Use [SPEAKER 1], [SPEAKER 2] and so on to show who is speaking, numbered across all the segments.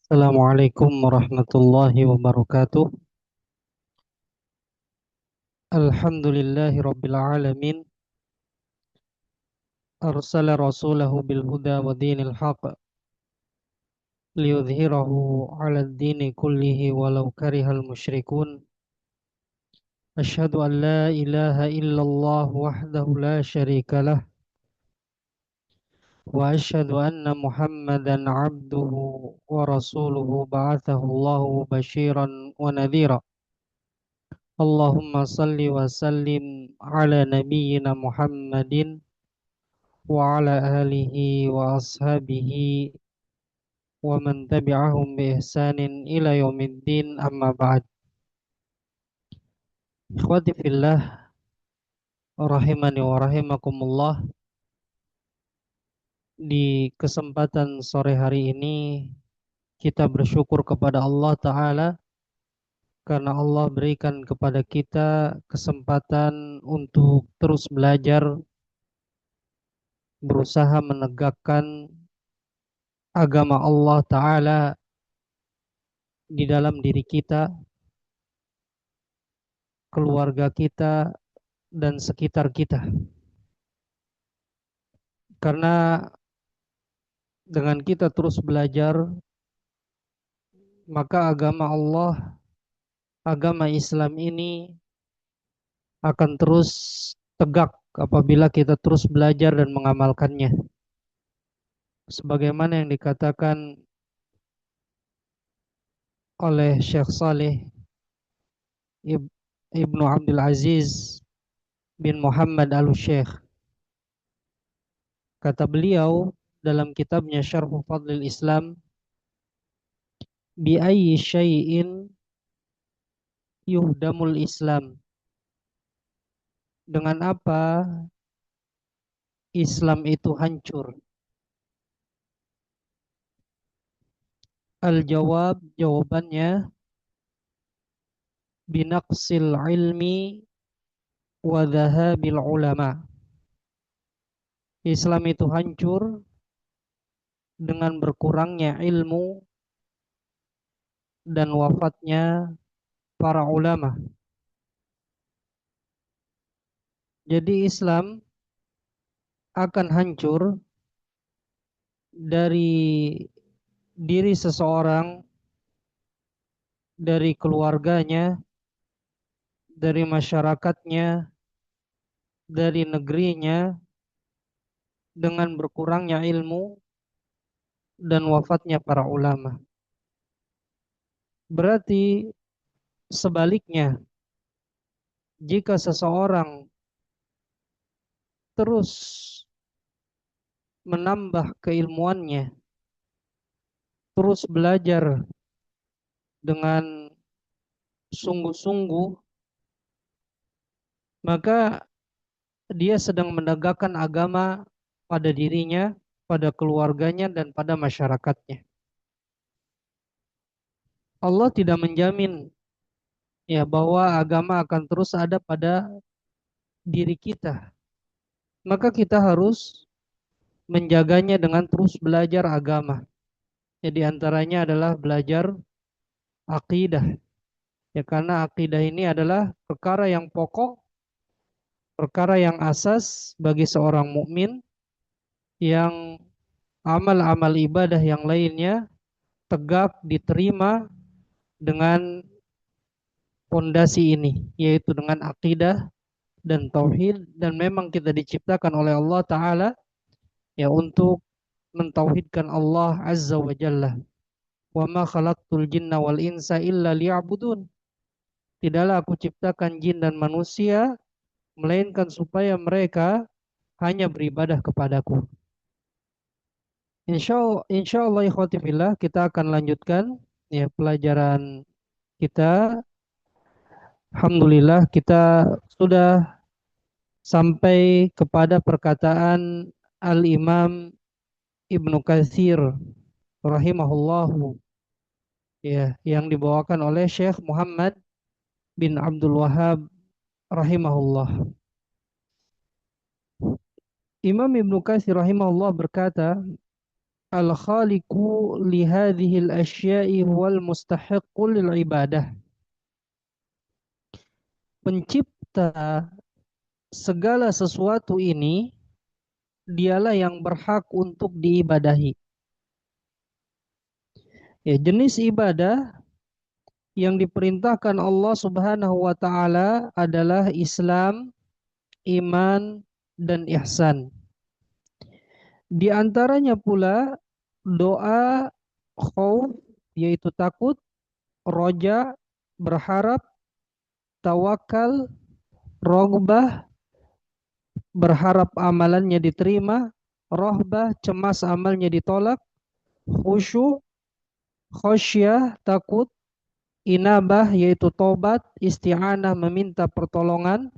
[SPEAKER 1] Assalamualaikum warahmatullahi wabarakatuh. Alhamdulillahi rabbil alamin. Arsala rasulahu bil huda wa dinil haq liyudhhirahu 'ala ad-dini kullihi walau karihal musyrikun. Asyhadu an la ilaha illallah wahdahu la syarika lah wa asyhadu anna Muhammadan 'abduhu wa rasuluhu ba'athahu Allahu basyiran wa nadhira. Allahumma salli wa sallim ala nabiyyina Muhammadin wa ala alihi wa ashabihi wa man tabi'ahum bi ihsanin ila yaumiddin amma ba'd. Ikhwati fillah rahimani wa rahimakumullah. Di kesempatan sore hari ini kita bersyukur kepada Allah Ta'ala karena Allah berikan kepada kita kesempatan untuk terus belajar, berusaha menegakkan agama Allah Ta'ala di dalam diri kita, keluarga kita, dan sekitar kita. Karena dengan kita terus belajar, maka agama Allah, agama Islam ini akan terus tegak apabila kita terus belajar dan mengamalkannya. Sebagaimana yang dikatakan oleh Syekh Saleh Ibnu Abdul Aziz bin Muhammad Al-Syekh. Kata beliau dalam kitabnya Syarh Fadlil Islam, bi ayyi syai'in yuhdamul Islam. Dengan apa Islam itu hancur? Al-jawab, jawabannya, binaqsil ilmi wa dhahabil ulama. Islam itu hancur dengan berkurangnya ilmu dan wafatnya para ulama. Jadi Islam akan hancur dari diri seseorang, dari keluarganya, dari masyarakatnya, dari negerinya, dengan berkurangnya ilmu dan wafatnya para ulama. Berarti sebaliknya, jika seseorang terus menambah keilmuannya, terus belajar dengan sungguh-sungguh, maka dia sedang menegakkan agama pada dirinya, pada keluarganya, dan pada masyarakatnya. Allah tidak menjamin ya bahwa agama akan terus ada pada diri kita. Maka kita harus menjaganya dengan terus belajar agama. Jadi antaranya adalah belajar akidah. Ya karena akidah ini adalah perkara yang pokok, perkara yang asas bagi seorang mukmin yang amal-amal ibadah yang lainnya tegak diterima dengan pondasi ini, yaitu dengan akidah dan tauhid. Dan memang kita diciptakan oleh Allah Ta'ala ya untuk mentauhidkan Allah Azza wa Jalla. Wa ma khalaqtul jinna wal insa illa liya'budun. Tidaklah aku ciptakan jin dan manusia melainkan supaya mereka hanya beribadah kepadaku. Insya Allah ikhwati fillah, kita akan lanjutkan ya pelajaran kita. Alhamdulillah kita sudah sampai kepada perkataan Al-Imam Ibnu Katsir rahimahullahu ya, yang dibawakan oleh Syekh Muhammad bin Abdul Wahhab rahimahullah. Imam Ibnu Katsir rahimahullah berkata, al-khaliqu li hadhihi al-asya'i wal mustahiqqu lil ibadah. Pencipta segala sesuatu ini dialah yang berhak untuk diibadahi. Ya, jenis ibadah yang diperintahkan Allah Subhanahu wa taala adalah Islam, iman, dan ihsan. Di antaranya pula doa, khauf yaitu takut, roja berharap, tawakal, rogbah berharap amalannya diterima, rohbah cemas amalnya ditolak, khusyuk, khosyah takut, inabah yaitu tobat, isti'anah meminta pertolongan,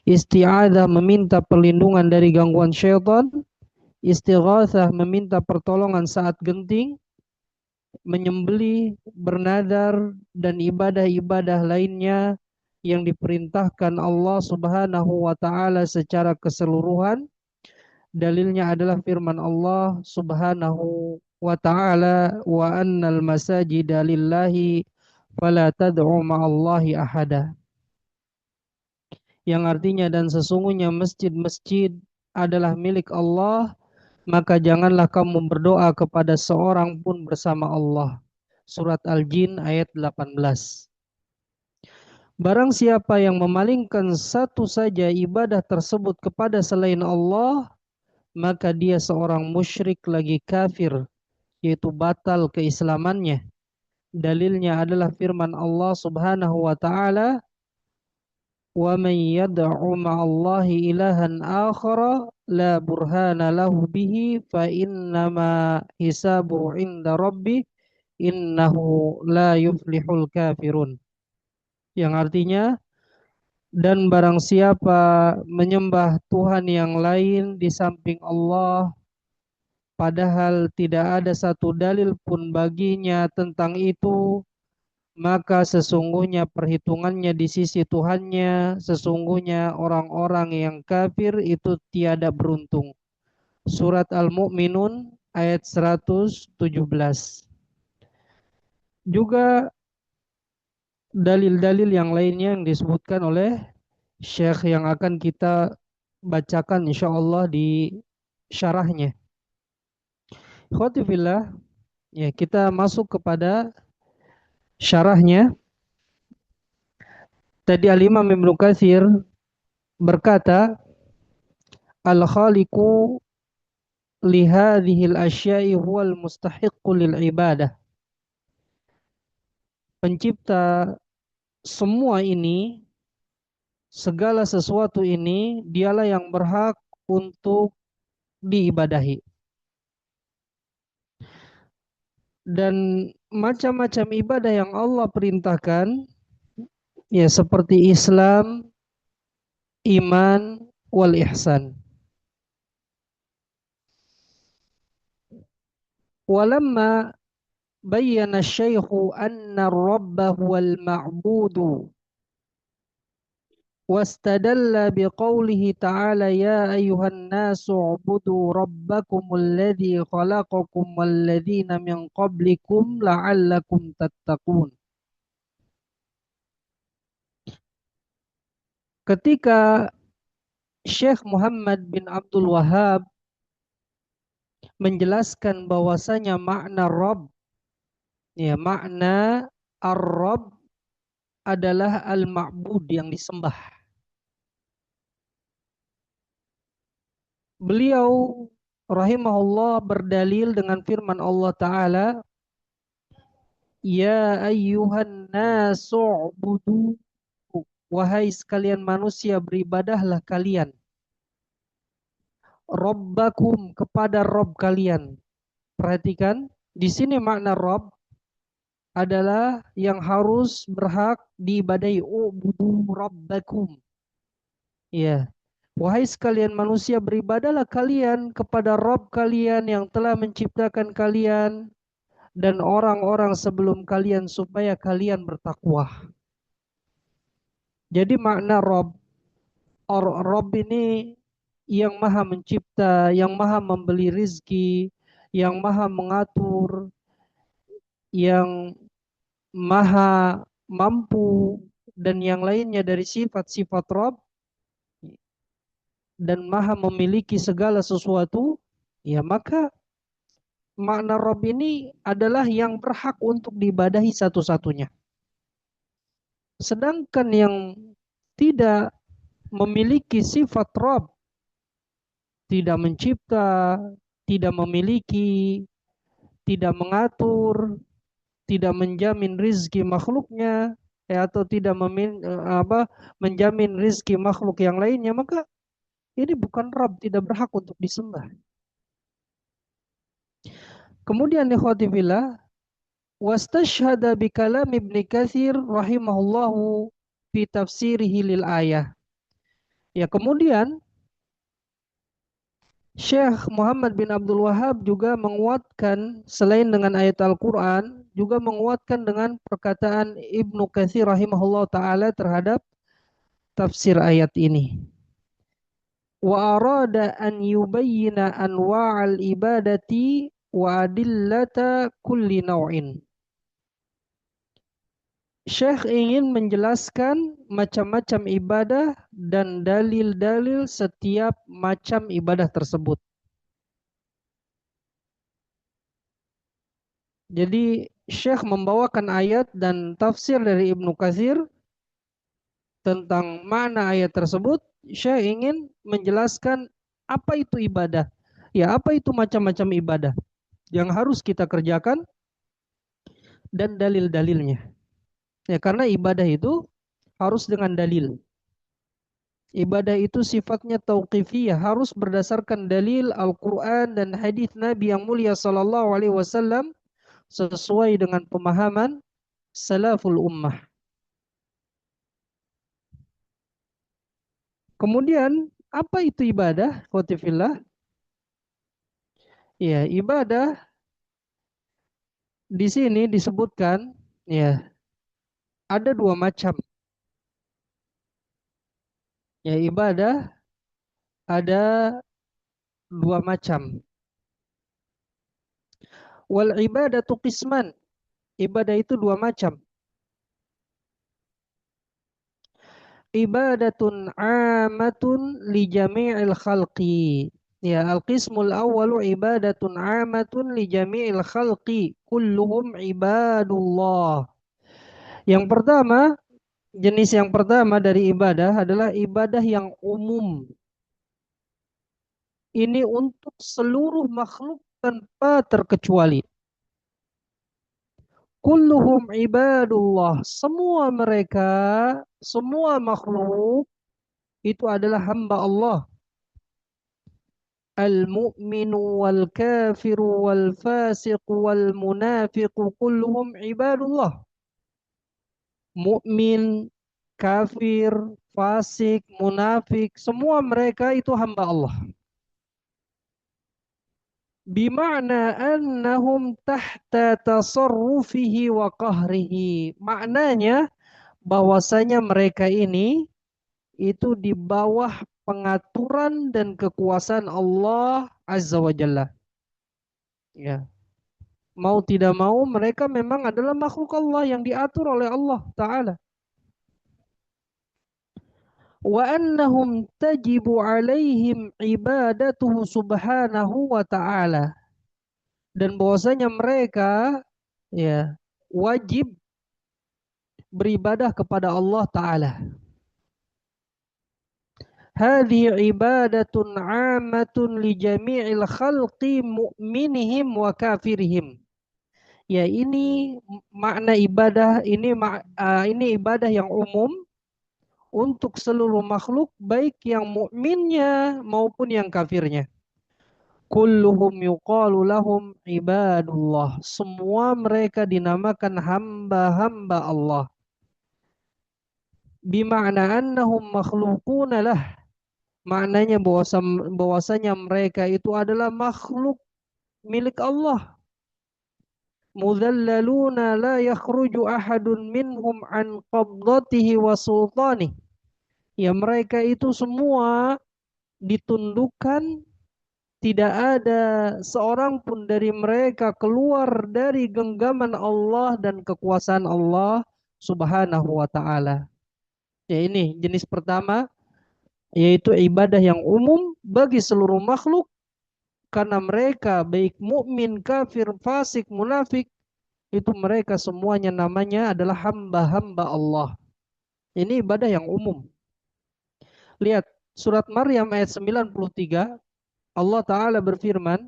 [SPEAKER 1] isti'adah meminta perlindungan dari gangguan syaitan, istighatsah meminta pertolongan saat genting, menyembelih, bernadar, dan ibadah-ibadah lainnya yang diperintahkan Allah Subhanahu wa taala secara keseluruhan. Dalilnya adalah firman Allah Subhanahu wa taala, wa annal masajida lillahi fala tad'u ma'allahi ahada. Yang artinya dan sesungguhnya masjid-masjid adalah milik Allah, maka janganlah kamu berdoa kepada seorang pun bersama Allah. Surat Al-Jin ayat 18. Barang siapa yang memalingkan satu saja ibadah tersebut kepada selain Allah, maka dia seorang musyrik lagi kafir, yaitu batal keislamannya. Dalilnya adalah firman Allah Subhanahu wa taala, "Wa man yad'u ma'allahi ilahan akhara la burhana lahu bihi fa innama hisabuhu 'inda rabbih innahu la yuflihul kafirun." Yang artinya, dan barang siapa menyembah Tuhan yang lain di samping Allah padahal tidak ada satu dalil pun baginya tentang itu, maka sesungguhnya perhitungannya di sisi Tuhannya, sesungguhnya orang-orang yang kafir itu tiada beruntung. Surat Al-Mu'minun ayat 117. Juga dalil-dalil yang lainnya yang disebutkan oleh Syekh yang akan kita bacakan insyaallah di syarahnya. Khotifillah, ya kita masuk kepada syarahnya. Tadi Al-Imam Ibnu Katsir berkata, Al-Khaliqu li hadhil asya'i huwal mustahiqqu lil ibadah. Pencipta semua ini, segala sesuatu ini, dialah yang berhak untuk diibadahi. Dan macam-macam ibadah yang Allah perintahkan, ya seperti Islam, iman, wal ihsan. Walamma bayyana asy-syaikhu anna ar-rabba huwal ma'budu wastadalla biqaulihi ta'ala ya ayyuhan nasu ubudu rabbakumul ladzi khalaqakum wal ladzina min qablikum la'allakum tattaqun. Ketika Syekh Muhammad bin Abdul Wahhab menjelaskan bahwasanya makna Rabb, ya makna Ar-Rabb adalah al-ma'bud yang disembah. Beliau rahimahullah berdalil dengan firman Allah Ta'ala, ya ayyuhan nasu'budu, wahai sekalian manusia beribadahlah kalian, Rabbakum kepada Rabb kalian. Perhatikan, di sini makna Rabb adalah yang harus berhak diibadahi. Ubudu Rabbakum. Ya, wahai sekalian manusia beribadahlah kalian kepada Rabb kalian yang telah menciptakan kalian dan orang-orang sebelum kalian supaya kalian bertakwa. Jadi makna Rabb, Rabb ini yang maha mencipta, yang maha memberi rizki, yang maha mengatur, yang maha mampu, dan yang lainnya dari sifat-sifat Rabb, dan maha memiliki segala sesuatu, ya maka makna Rabb ini adalah yang berhak untuk diibadahi satu-satunya. Sedangkan yang tidak memiliki sifat Rabb, tidak mencipta, tidak memiliki, tidak mengatur, tidak menjamin rizki makhluknya, atau tidak menjamin rizki makhluk yang lainnya, maka ini bukan Rabb, tidak berhak untuk disembah. Kemudian ikhwati fillah, wastashhada bi kalam Ibnu Katsir rahimahullahu fi tafsirihi lil ayah. Ya, kemudian Syekh Muhammad bin Abdul Wahab juga menguatkan selain dengan ayat Al-Quran, juga menguatkan dengan perkataan Ibnu Katsir rahimahullah ta'ala terhadap tafsir ayat ini. Wa arada an yubayyina anwa'al ibadati wa adillata kulli naw'in. Syekh ingin menjelaskan macam-macam ibadah dan dalil-dalil setiap macam ibadah tersebut. Jadi Syekh membawakan ayat dan tafsir dari Ibnu Katsir tentang mana ayat tersebut. Syekh ingin menjelaskan apa itu ibadah. Ya, apa itu macam-macam ibadah yang harus kita kerjakan dan dalil-dalilnya. Ya, karena ibadah itu harus dengan dalil. Ibadah itu sifatnya tauqifiyah, harus berdasarkan dalil Al-Quran dan hadis Nabi yang mulia Sallallahu Alaihi Wasallam sesuai dengan pemahaman salaful ummah. Kemudian apa itu ibadah? Khotifillah. Ya, ibadah di sini disebutkan ya ada dua macam. Ya, ibadah ada dua macam. Wal ibadatu qisman. Ibadah itu dua macam. Ibadatun amatun li jami'il khalqi. Ya, al-qismul awwalu ibadatun amatun li jami'il khalqi. Kulluhum ibadullah. Yang pertama, jenis yang pertama dari ibadah adalah ibadah yang umum. Ini untuk seluruh makhluk tanpa terkecuali. Kulluhum ibadullah. Semua mereka, semua makhluk itu adalah hamba Allah. Al-mu'minu wal kafiru wal fasiqu wal munafiqu kulluhum ibadullah. Mukmin, kafir, fasik, munafik, semua mereka itu hamba Allah. Bima'na annahum tahta tasarrufihi wa qahrihi. Maknanya bahwasanya mereka ini itu di bawah pengaturan dan kekuasaan Allah Azza wa Jalla. Ya. Mau tidak mau mereka memang adalah makhluk Allah yang diatur oleh Allah Ta'ala. Wa annahum tajibu alaihim ibadatuhu subhanahu wa ta'ala. Dan bahwasanya mereka ya wajib beribadah kepada Allah Ta'ala. Hadhi ibadatun amatun li jami'il khalqi mu'minihim wa kafirihim. Ya, ini makna ibadah ini ibadah yang umum untuk seluruh makhluk baik yang mukminnya maupun yang kafirnya. Kulluhum yuqalu lahum ibadullah. Semua mereka dinamakan hamba-hamba Allah. Bima'na annahum makhluquna lah. Maknanya bahwasanya mereka itu adalah makhluk milik Allah. Mudhallaluna la yakhruju ahadun minhum an qabdatihi wa sultanih. Ya, mereka itu semua ditundukkan Tidak ada seorang pun dari mereka keluar dari genggaman Allah dan kekuasaan Allah Subhanahu wa taala. Ya, ini jenis pertama, yaitu ibadah yang umum bagi seluruh makhluk, karena mereka baik mukmin, kafir, fasik, munafik, itu mereka semuanya namanya adalah hamba-hamba Allah. Ini ibadah yang umum. Lihat surat Maryam ayat 93, Allah taala berfirman,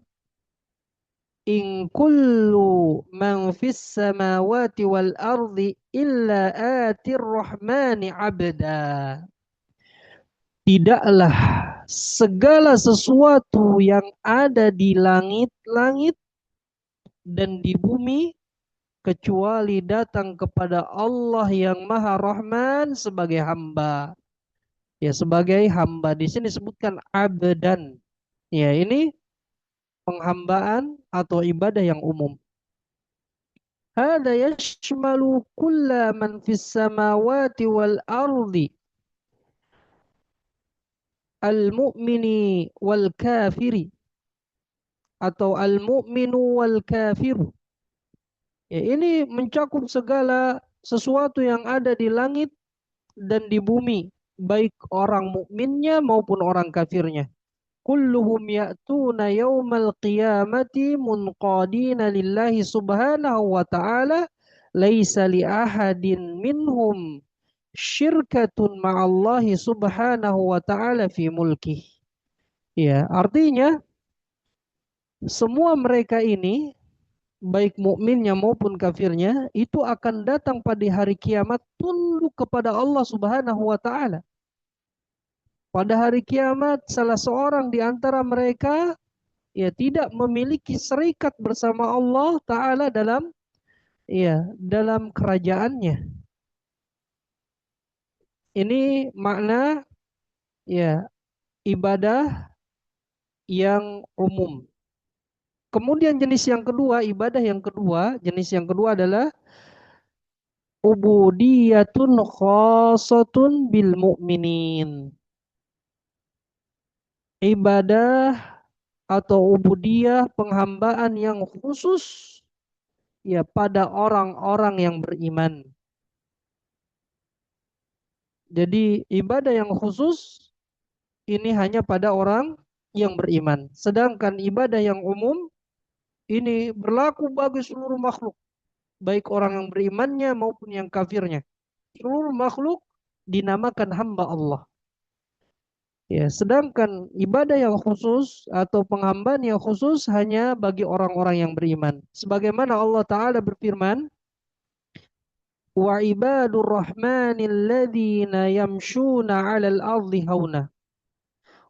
[SPEAKER 1] "In kullu man fis samawati wal ardi illa atir rahmani abda." Tidaklah segala sesuatu yang ada di langit-langit dan di bumi kecuali datang kepada Allah yang Maha Rahman sebagai hamba. Ya, sebagai hamba. Di sini disebutkan abdan. Ya, ini penghambaan atau ibadah yang umum. Hada yashmalu kulla man fis samawati wal ardi al-mu'mini wal kafiri atau al-mu'minu wal kafiru. Ya, ini mencakup segala sesuatu yang ada di langit dan di bumi, baik orang mukminnya maupun orang kafirnya. Kulluhum ya'tuna yawmal qiyamati munqadina lillahi subhanahu wa ta'ala laisa li ahadin minhum syirkatun ma'allahi subhanahu wa ta'ala fi mulkih. Ya, artinya semua mereka ini baik mukminnya maupun kafirnya itu akan datang pada hari kiamat tunduk kepada Allah Subhanahu wa taala. Pada hari kiamat salah seorang di antara mereka ya tidak memiliki serikat bersama Allah taala dalam dalam kerajaannya. Ini makna ya ibadah yang umum. Kemudian jenis yang kedua, ibadah yang kedua, jenis yang kedua adalah ubudiyatun khasatun bil mu'minin. Ibadah atau ubudiyah penghambaan yang khusus ya pada orang-orang yang beriman. Jadi ibadah yang khusus ini hanya pada orang yang beriman. Sedangkan ibadah yang umum ini berlaku bagi seluruh makhluk, baik orang yang berimannya maupun yang kafirnya. Seluruh makhluk dinamakan hamba Allah. Ya, sedangkan ibadah yang khusus atau penghambaan yang khusus hanya bagi orang-orang yang beriman. Sebagaimana Allah Ta'ala berfirman, "Wa ibadur rahmanil ladzina yamshuna 'alal ardi hauna."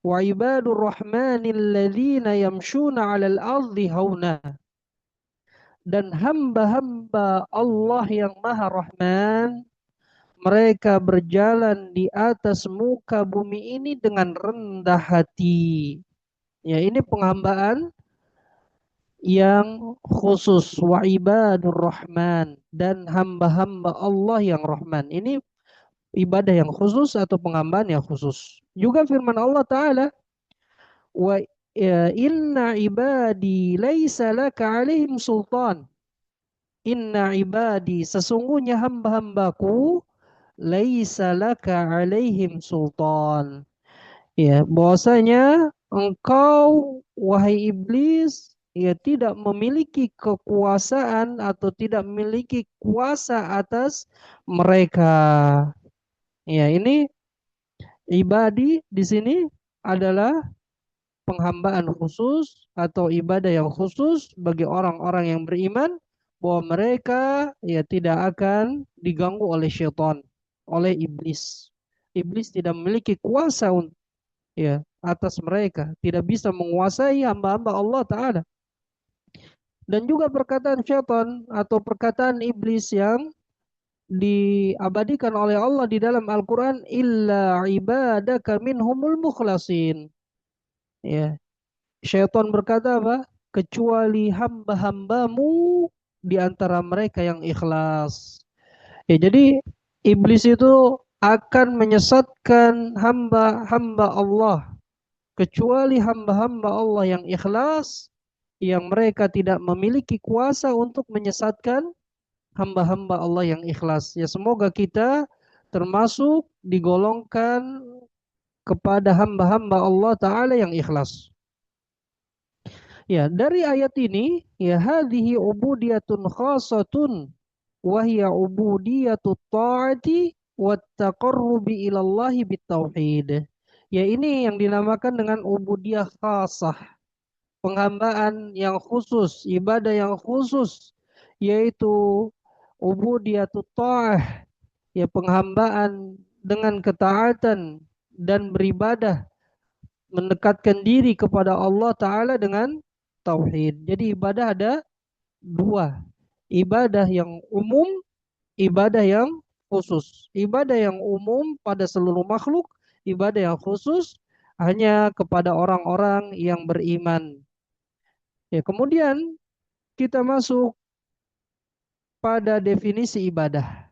[SPEAKER 1] Wa ibadur rahmanil ladzina yamshuna 'alal ardi hauna. Dan hamba-hamba Allah yang Maha Rahman, mereka berjalan di atas muka bumi ini dengan rendah hati. Ya, ini penghambaan yang khusus. Wa ibadur rahman, dan hamba-hamba Allah yang Rahman. Ini ibadah yang khusus atau penghambaan yang khusus. Juga firman Allah Ta'ala, wa inna ibadi laisa laka alaihim sultan. Inna ibadi, sesungguhnya hamba-hambaku, laisa laka alaihim sultan. Ya, bahwasanya engkau wahai iblis ya tidak memiliki kekuasaan atau tidak memiliki kuasa atas mereka. Ya, ini ibadi di sini adalah penghambaan khusus atau ibadah yang khusus bagi orang-orang yang beriman, bahwa mereka ya tidak akan diganggu oleh syaitan, oleh iblis. Iblis tidak memiliki kuasa atas mereka, tidak bisa menguasai hamba-hamba Allah Ta'ala. Dan juga perkataan syaitan atau perkataan iblis yang diabadikan oleh Allah di dalam Al-Quran, illa ibadaka minhumul mukhlasin. Ya, syaitan berkata apa? Kecuali hamba-hambamu di antara mereka yang ikhlas. Ya, jadi iblis itu akan menyesatkan hamba-hamba Allah kecuali hamba-hamba Allah yang ikhlas, yang mereka tidak memiliki kuasa untuk menyesatkan hamba-hamba Allah yang ikhlas. Ya, semoga kita termasuk digolongkan kepada hamba-hamba Allah Ta'ala yang ikhlas. Ya, dari ayat ini, ya hadhihi ubudiyatun khasatun wa hiya ubudiyatut ta'ati wat taqarrubi ilallahi bitauhid. Ya, ini yang dinamakan dengan ubudiyah khasah, penghambaan yang khusus, ibadah yang khusus, yaitu ubudiyatut ta'ah, ya penghambaan dengan ketaatan dan beribadah mendekatkan diri kepada Allah Ta'ala dengan tauhid. Jadi ibadah ada dua. Ibadah yang umum, ibadah yang khusus. Ibadah yang umum pada seluruh makhluk, ibadah yang khusus hanya kepada orang-orang yang beriman. Ya, kemudian kita masuk pada definisi ibadah.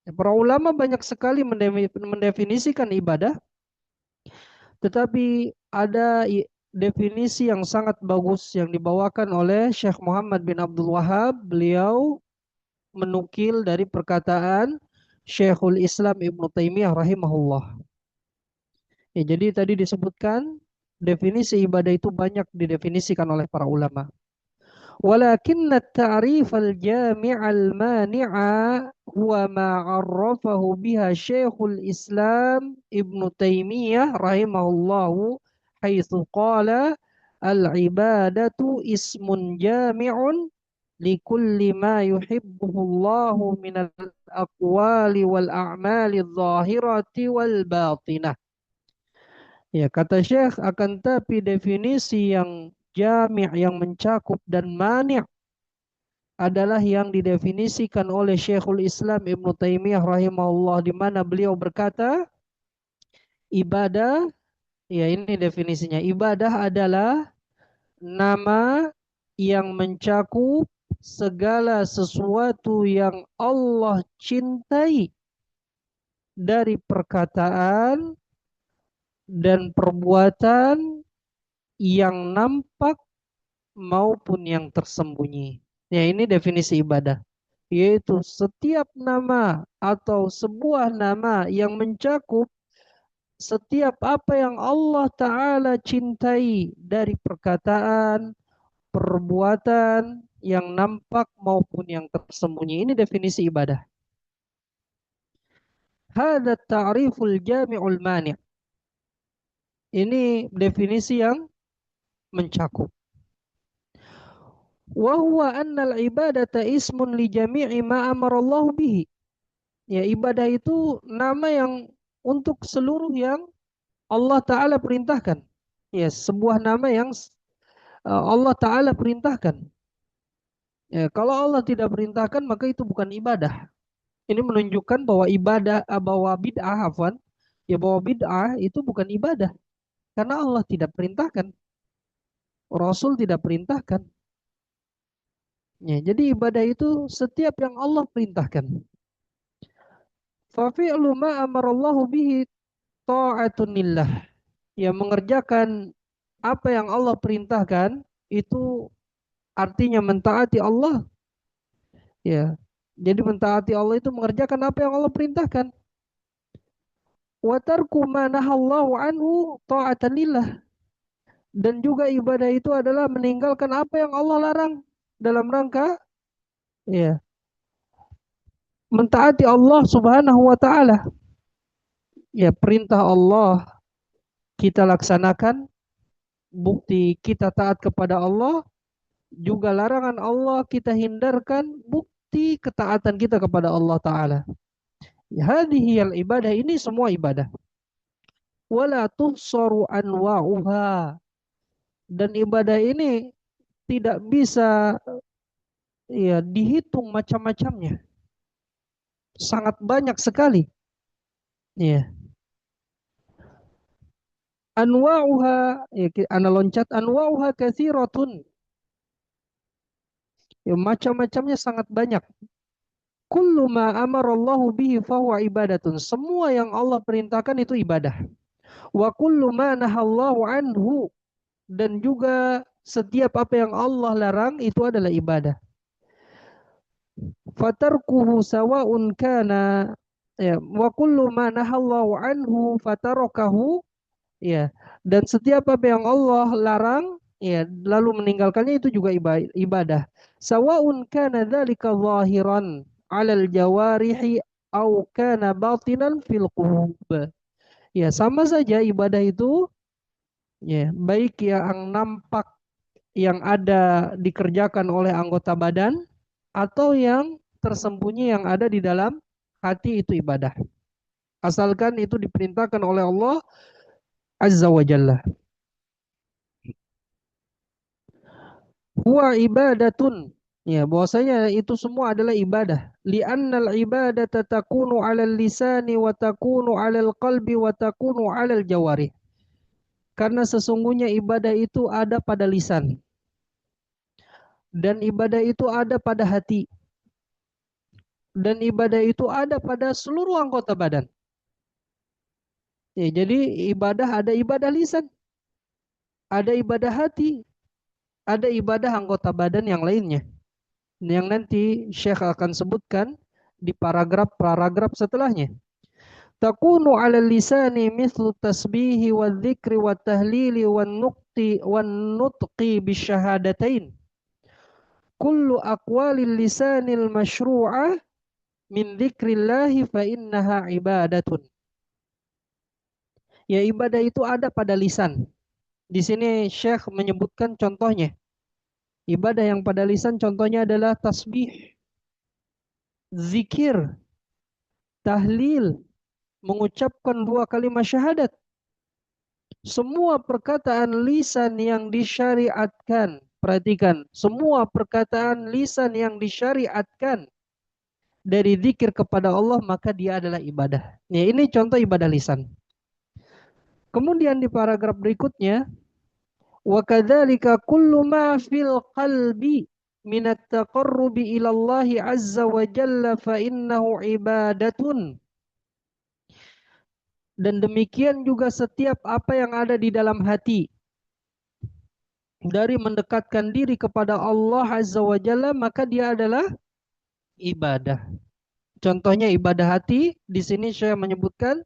[SPEAKER 1] Ya, para ulama banyak sekali mendefinisikan ibadah, tetapi ada definisi yang sangat bagus yang dibawakan oleh Syekh Muhammad bin Abdul Wahab. Beliau menukil dari perkataan Syekhul Islam Ibnu Taimiyah rahimahullah. Ya, jadi tadi disebutkan definisi ibadah itu banyak didefinisikan oleh para ulama. ولكن التعريف الجامع المانع هو ما عرفه بها شيخ الإسلام ابن تيمية رحمه الله حيث قال العبادة اسم جامع لكل ما يحبه الله من الأقوال والأعمال الظاهرة والباطنة. Ya, kata Syekh, akan tapi definisi yang jami' yang mencakup dan mani' adalah yang didefinisikan oleh Syekhul Islam Ibnu Taimiyah rahimahullah, di mana beliau berkata, ibadah, ya ini definisinya, ibadah adalah nama yang mencakup segala sesuatu yang Allah cintai dari perkataan dan perbuatan yang nampak maupun yang tersembunyi. Ya, ini definisi ibadah, yaitu setiap nama atau sebuah nama yang mencakup setiap apa yang Allah Ta'ala cintai dari perkataan, perbuatan yang nampak maupun yang tersembunyi. Ini definisi ibadah. Hada ta'riful jami'ul mani'. Ini definisi yang mencakup. Wa huwa annal ibadata ismun li jami'i ma amarallahu bihi. Ya, ibadah itu nama yang untuk seluruh yang Allah Ta'ala perintahkan. Ya, sebuah nama yang Allah Ta'ala perintahkan. Ya, kalau Allah tidak perintahkan maka itu bukan ibadah. Ini menunjukkan bahwa ibadah, bahwa bid'ah, afwan, ya bahwa bid'ah itu bukan ibadah. Karena Allah tidak perintahkan. Rasul tidak perintahkan. Ya, jadi ibadah itu setiap yang Allah perintahkan. Fafi'lu ma amarallahu bihi ta'atun lillah. Ya, mengerjakan apa yang Allah perintahkan itu artinya mentaati Allah. Ya. Jadi mentaati Allah itu mengerjakan apa yang Allah perintahkan. Wa tarku ma nahallahu anhu ta'atan lillah. Dan juga ibadah itu adalah meninggalkan apa yang Allah larang dalam rangka, ya, mentaati Allah Subhanahu wa taala. Ya, perintah Allah kita laksanakan, bukti kita taat kepada Allah, juga larangan Allah kita hindarkan, bukti ketaatan kita kepada Allah taala. Hadhihi al ibadah, ini semua ibadah. Wala tuhsaru anwa'uha. Dan ibadah ini tidak bisa, ya, dihitung macam-macamnya. Sangat banyak sekali. Ya. Anwa'uha, ya, ana loncat, anwa'uha katsiratun. Ya, macam-macamnya sangat banyak. Kullu ma amarallahu bihi fahuwa ibadatun. Semua yang Allah perintahkan itu ibadah. Wa kullu ma nahallahu anhu, dan juga setiap apa yang Allah larang itu adalah ibadah. Fatarkuhu sawa'un kana, ya, wa kullu ma nahallahu anhu fatarakahu, ya, dan setiap apa yang Allah larang, ya, lalu meninggalkannya itu juga ibadah. Sawa'un kana dzalika zahiran 'alal jawarihi au kana batinan fil qulub. Ya, sama saja ibadah itu, ya, baik yang nampak, yang ada dikerjakan oleh anggota badan, atau yang tersembunyi yang ada di dalam hati, itu ibadah. Asalkan itu diperintahkan oleh Allah Azza wa Jalla. Huwa ibadatun. Ya, bahwasanya itu semua adalah ibadah. Li'annal ibadata takunu 'alal lisani wa takunu 'alal qalbi wa takunu 'alal jawarih. Karena sesungguhnya ibadah itu ada pada lisan, dan ibadah itu ada pada hati, dan ibadah itu ada pada seluruh anggota badan. Ya, jadi ada ibadah lisan, ada ibadah hati, ada ibadah anggota badan yang lainnya, yang nanti Syekh akan sebutkan di paragraf-paragraf setelahnya. Takunu 'ala lisani mithlu tasbihi wa dzikri wa tahlili wa nutqi bisyahadatain. Kullu aqwalil lisanil masyru'ah min dzikrillahi fa innaha ibadatun. Ya, ibadah itu ada pada lisan. Di sini Syekh menyebutkan contohnya. Ibadah yang pada lisan contohnya adalah tasbih, zikir, tahlil, mengucapkan dua kalimat syahadat. Semua perkataan lisan yang disyariatkan, perhatikan, semua perkataan lisan yang disyariatkan dari zikir kepada Allah, maka dia adalah ibadah. Ya, ini contoh ibadah lisan. Kemudian di paragraf berikutnya, wa kadzalika kullu ma fil qalbi min at-taqarrubi ila Allah azza wa jalla fa innahu ibadatun. Dan demikian juga setiap apa yang ada di dalam hati dari mendekatkan diri kepada Allah azza wa jalla, maka dia adalah ibadah. Contohnya ibadah hati di sini saya menyebutkan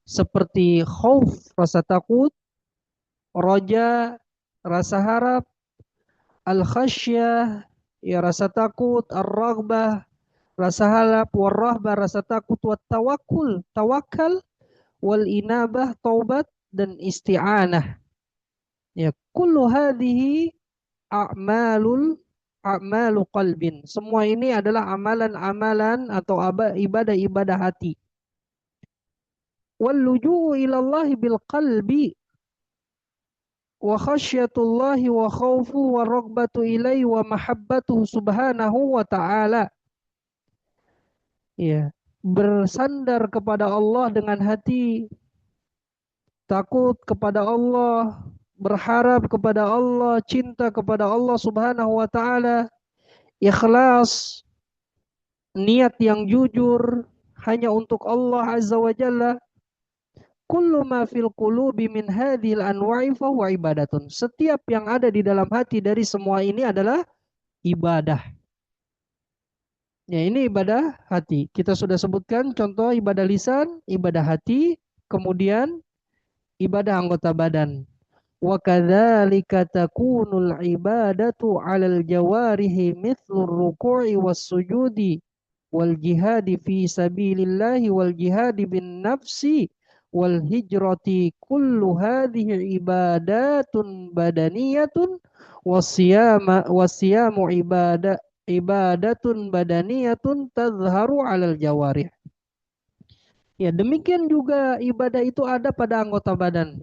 [SPEAKER 1] seperti khauf, rasa takut, roja, rasa harap, al-khasyah, ya, rasa takut, ar-raghbah, rasa harap, war-rahbah, rasa takut, wat tawakkul, tawakal, wal inabah, taubat, dan isti'anah. Ya, kullu hadhihi a'malu qalbin. Semua ini adalah amalan-amalan atau ibadah-ibadah hati. Wal luju'u ila Allah bil qalbi wa khasyatullahi wa khaufu wa raghbatu ilaihi wa mahabbatuhu subhanahu wa ta'ala. Ya, bersandar kepada Allah dengan hati, takut kepada Allah, berharap kepada Allah, cinta kepada Allah subhanahu wa ta'ala, ikhlas, niat yang jujur hanya untuk Allah azza wa jalla. Kullu ma fil qulubi min hadhil anwa'i fahuwa ibadatun. Setiap yang ada di dalam hati dari semua ini adalah ibadah. Ya, ini ibadah hati. Kita sudah sebutkan contoh ibadah lisan, ibadah hati, kemudian ibadah anggota badan. Wa kadzalika takunul ibadatu 'alal jawarihi mithlur ruku'i was sujudi wal jihadi fi sabilillahi wal jihadi bin nafsi wal hijrati, kullu hadhihi ibadatun badaniyatun wasiyamu ibadatun badaniyatun tazharu 'alal jawarih. Ya, demikian juga ibadah itu ada pada anggota badan.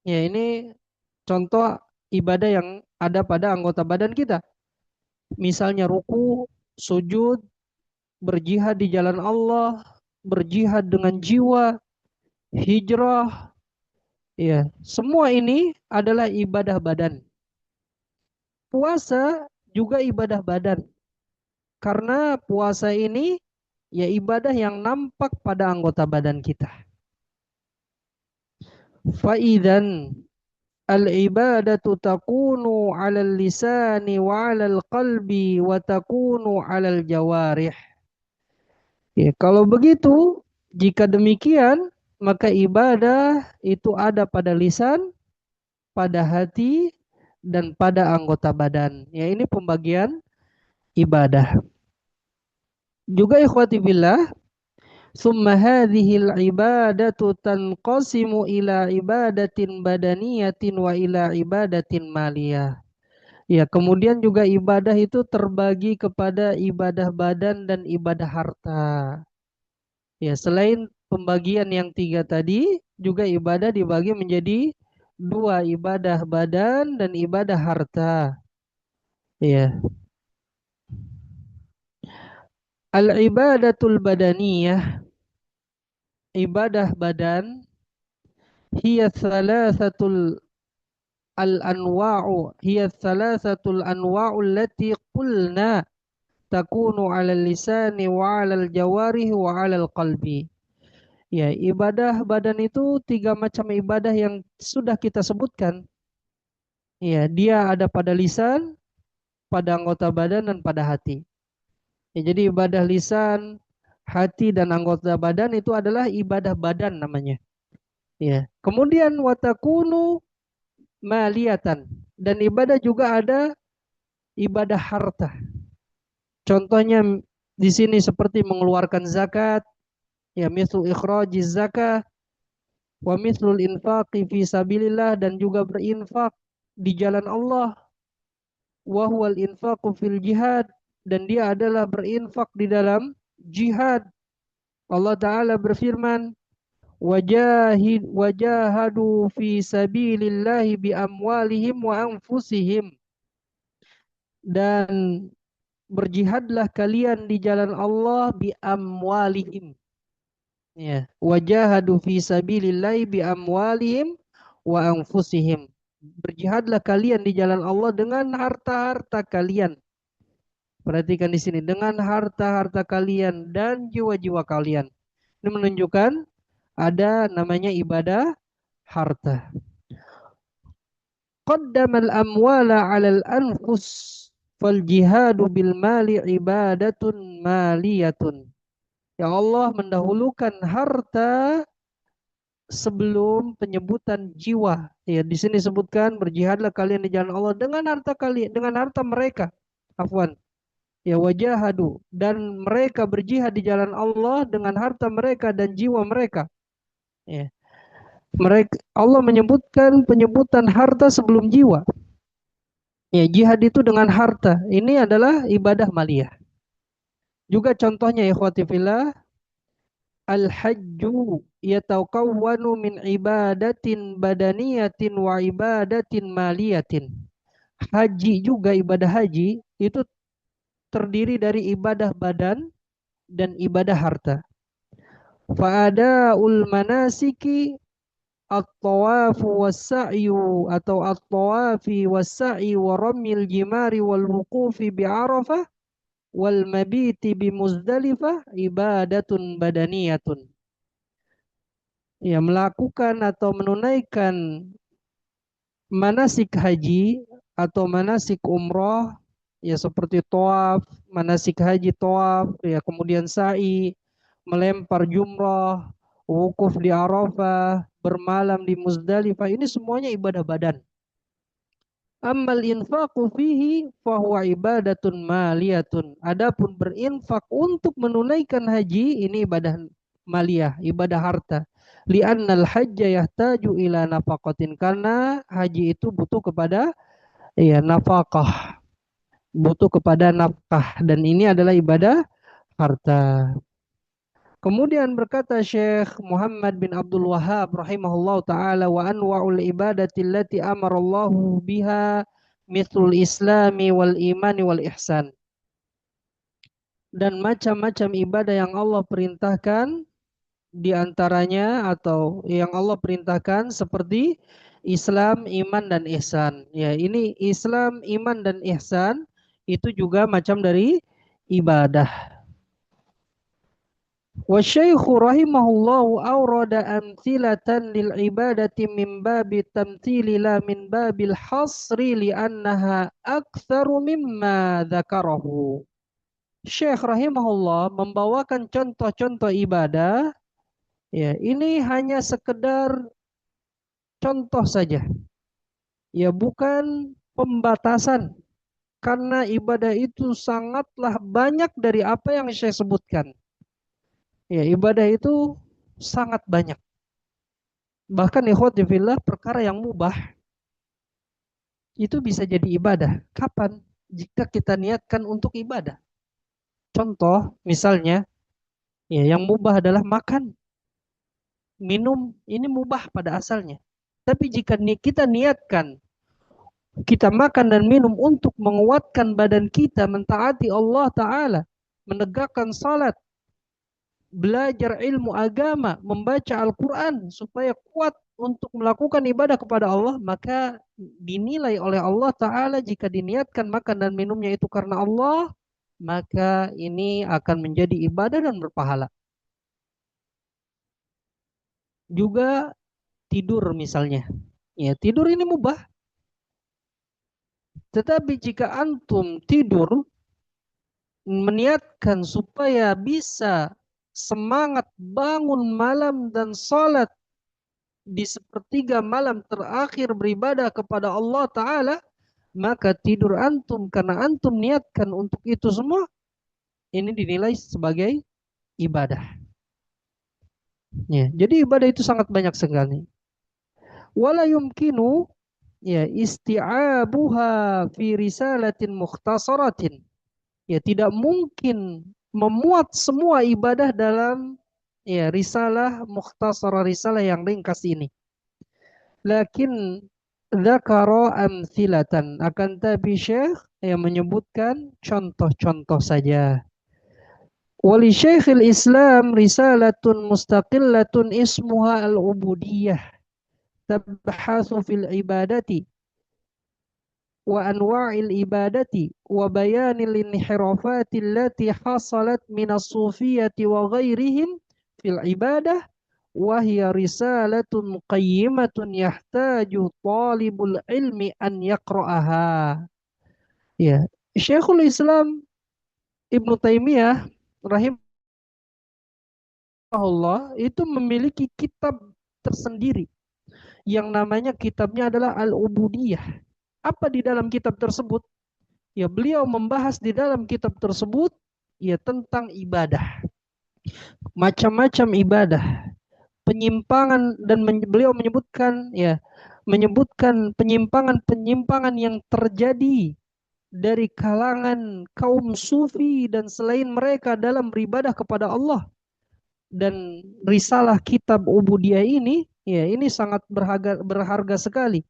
[SPEAKER 1] Ya, ini contoh ibadah yang ada pada anggota badan kita. Misalnya ruku, sujud, berjihad di jalan Allah, berjihad dengan jiwa, hijrah, ya, semua ini adalah ibadah badan. Puasa juga ibadah badan. Karena puasa ini ya ibadah yang nampak pada anggota badan kita. Faidan al-ibadatu takunu 'alal lisani wa 'alal qalbi wa takunu 'alal jawarih. Ya, kalau begitu, jika demikian, maka ibadah itu ada pada lisan, pada hati, dan pada anggota badan. Ya, ini pembagian ibadah. Juga ikhwati billah, summa hadhil ibadatu tanqasimu ila ibadatin badaniyatin wa ila ibadatin maliyah. Ya, kemudian juga ibadah itu terbagi kepada ibadah badan dan ibadah harta. Ya, selain pembagian yang tiga tadi, juga ibadah dibagi menjadi dua, ibadah badan dan ibadah harta. Ya, al-ibadatul badaniyah, ibadah badan, hiya thalathatul hiya thalathatul anwa'u allati qulna takunu 'alal lisani wa 'alal jawarih wa 'alal qalbi. Ya, ibadah badan itu tiga macam ibadah yang sudah kita sebutkan. Ya, dia ada pada lisan, pada anggota badan dan pada hati. Ya, jadi ibadah lisan, hati dan anggota badan itu adalah ibadah badan namanya. Ya. Kemudian watakunu maliyatan, dan ibadah juga ada ibadah harta. Contohnya di sini seperti mengeluarkan zakat, ya mislu ikhrajiz zakah, wa mislul infaqi fi sabilillah, dan juga berinfak di jalan Allah, wa huwal infaqu fil jihad, dan dia adalah berinfak di dalam jihad. Allah Ta'ala berfirman, wajahadu fi sabilillahi bi amwalihim wa anfusihim, dan berjihadlah kalian di jalan Allah bi amwalihim. Ya, wajahadu fi sabilillahi bi amwalihim wa anfusihim. Berjihadlah kalian di jalan Allah dengan harta-harta kalian. Perhatikan di sini, dengan harta-harta kalian dan jiwa-jiwa kalian. Ini menunjukkan ada namanya ibadah harta. Qaddamal amwala 'alal anfus fal jihadu bil mali ibadatun maliyatun. Ya, Allah mendahulukan harta sebelum penyebutan jiwa. Ya, di sini disebutkan berjihadlah kalian di jalan Allah dengan harta kalian, dengan harta mereka. Afwan. Ya, wajahadu, dan mereka berjihad di jalan Allah dengan harta mereka dan jiwa mereka. Ya. Mereka, Allah menyebutkan penyebutan harta sebelum jiwa. Ya, jihad itu dengan harta. Ini adalah ibadah maliyah. Juga contohnya ikhwati fillah, al-hajju yatakawwanu min ibadatin badaniyatin wa ibadatin maliyatin. Haji juga, ibadah haji itu terdiri dari ibadah badan dan ibadah harta. Fa'adaul manasiki at-tawafu was-sa'yu atau at-tawafi was-sa'yi wa ramyil jimari wal wuqufi bi Arafah wal mabiti bi Muzdalifah ibadatun badaniyatun. Ya, melakukan atau menunaikan manasik haji atau manasik umroh, ya seperti tawaf, manasik haji tawaf, ya kemudian sa'i, melempar jumrah, wukuf di Arafah, bermalam di Muzdalifah, ini semuanya ibadah badan. Ammal infaqu fihi fahuwa ibadatun maliyatun. Adapun berinfak untuk menunaikan haji, ini ibadah maliyah, ibadah harta. Li'annal hajja yahtaju ila nafaqatin, karena haji itu butuh kepada ya nafkah, butuh kepada nafkah, dan ini adalah ibadah harta. Kemudian berkata Syekh Muhammad bin Abdul Wahhab rahimahullah ta'ala, wa anwa'ul ibadati allati amarallahu biha mithlul islami wal imani wal ihsan. Dan macam-macam ibadah yang Allah perintahkan, di antaranya atau yang Allah perintahkan seperti Islam, iman dan ihsan. Ya, ini Islam, iman dan ihsan itu juga macam dari ibadah. Wa syaikhu rahimahullahu awrada amthilatan lil ibadati min babi tamthili la min babil hasri li'annaha aktsaru mimma dzakarahu. Syekh rahimahullah membawakan contoh-contoh ibadah, ya ini hanya sekedar contoh saja, ya bukan pembatasan, karena ibadah itu sangatlah banyak dari apa yang saya sebutkan. Ya ibadah itu sangat banyak. Bahkan ikhwati fillah, perkara yang mubah itu bisa jadi ibadah. Kapan? Jika kita niatkan untuk ibadah. Contoh misalnya, ya yang mubah adalah makan, minum, ini mubah pada asalnya. Tapi jika kita niatkan kita makan dan minum untuk menguatkan badan kita, mentaati Allah Ta'ala, menegakkan salat, belajar ilmu agama, membaca Al-Quran supaya kuat untuk melakukan ibadah kepada Allah, maka dinilai oleh Allah Ta'ala jika diniatkan makan dan minumnya itu karena Allah, maka ini akan menjadi ibadah dan berpahala. Juga tidur misalnya. Ya, tidur ini mubah. Tetapi jika antum tidur meniatkan supaya bisa semangat bangun malam dan salat di sepertiga malam terakhir beribadah kepada Allah Ta'ala, maka tidur antum karena antum niatkan untuk itu semua, ini dinilai sebagai ibadah. Ya, jadi ibadah itu sangat banyak sekali. Wala yumkinu ya isti'abuha fi risalatin mukhtasaratin. Ya, tidak mungkin memuat semua ibadah dalam ya risalah mukhtasarah, risalah yang ringkas ini. Lakin dzakara amthilatan, akan tapi Syekh yang menyebutkan contoh-contoh saja. Wali Syekhul Islam risalatun mustaqillatun ismuha al-ubudiyah tabhasu fil ibadati wa anwa'il ibadati wa bayanil inhirafati allati hasalat minas sufiyyati wa ghairihim fil ibadah wa hiya risalatun qayyimatun yahtaju talibul ilmi an yaqra'aha. Ya, Syekhul Islam Ibnu Taimiyah rahimahullah itu memiliki kitab tersendiri yang namanya kitabnya adalah Al-Ubudiyah. Apa di dalam kitab tersebut? Ya, beliau membahas di dalam kitab tersebut ya tentang ibadah, macam-macam ibadah, penyimpangan, dan beliau menyebutkan ya penyimpangan-penyimpangan yang terjadi dari kalangan kaum sufi dan selain mereka dalam beribadah kepada Allah. Dan risalah kitab Ubudiyah ini ya ini sangat berharga sekali.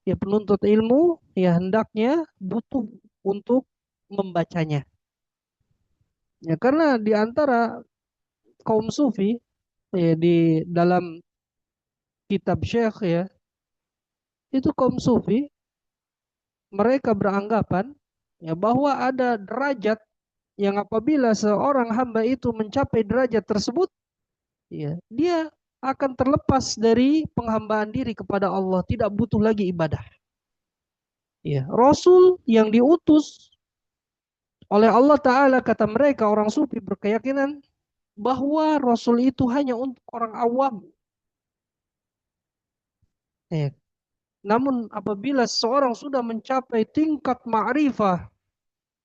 [SPEAKER 1] Ya penuntut ilmu ya hendaknya butuh untuk membacanya. Ya karena di antara kaum sufi ya di dalam kitab Syekh ya itu kaum sufi mereka beranggapan ya bahwa ada derajat yang apabila seorang hamba itu mencapai derajat tersebut, ya dia akan terlepas dari penghambaan diri kepada Allah, tidak butuh lagi ibadah. Ya, Rasul yang diutus oleh Allah Ta'ala, kata mereka orang sufi berkeyakinan bahwa Rasul itu hanya untuk orang awam. Ya. Namun apabila seorang sudah mencapai tingkat ma'rifah,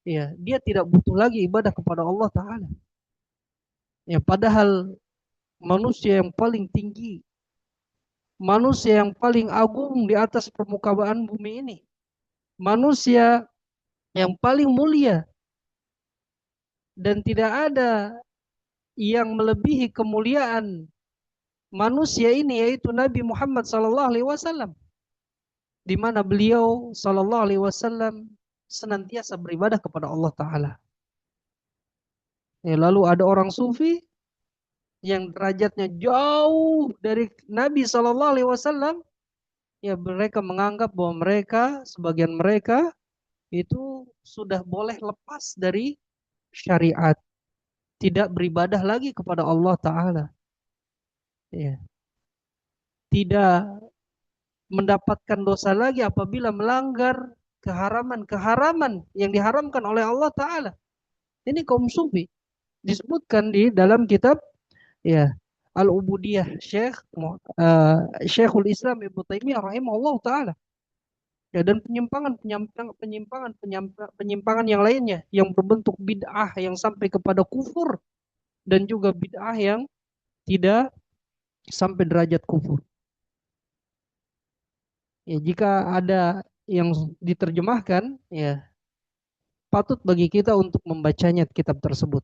[SPEAKER 1] ya dia tidak butuh lagi ibadah kepada Allah Ta'ala. Ya, padahal manusia yang paling tinggi, manusia yang paling agung di atas permukaan bumi ini, manusia yang paling mulia dan tidak ada yang melebihi kemuliaan manusia ini yaitu Nabi Muhammad SAW, di mana beliau SAW senantiasa beribadah kepada Allah Ta'ala. Ya, lalu ada orang sufi yang derajatnya jauh dari Nabi SAW, ya mereka menganggap bahwa mereka, sebagian mereka itu sudah boleh lepas dari syariat, tidak beribadah lagi kepada Allah Ta'ala. Ya. Tidak mendapatkan dosa lagi apabila melanggar keharaman-keharaman yang diharamkan oleh Allah Ta'ala. Ini kaum sufi. Disebutkan di dalam kitab ya Al-Ubudiyah Syekhul Islam Ibnu Taimiyah rahimahullah taala. Ya, dan penyimpangan yang lainnya yang berbentuk bid'ah yang sampai kepada kufur dan juga bid'ah yang tidak sampai derajat kufur. Ya, jika ada yang diterjemahkan, ya patut bagi kita untuk membacanya kitab tersebut.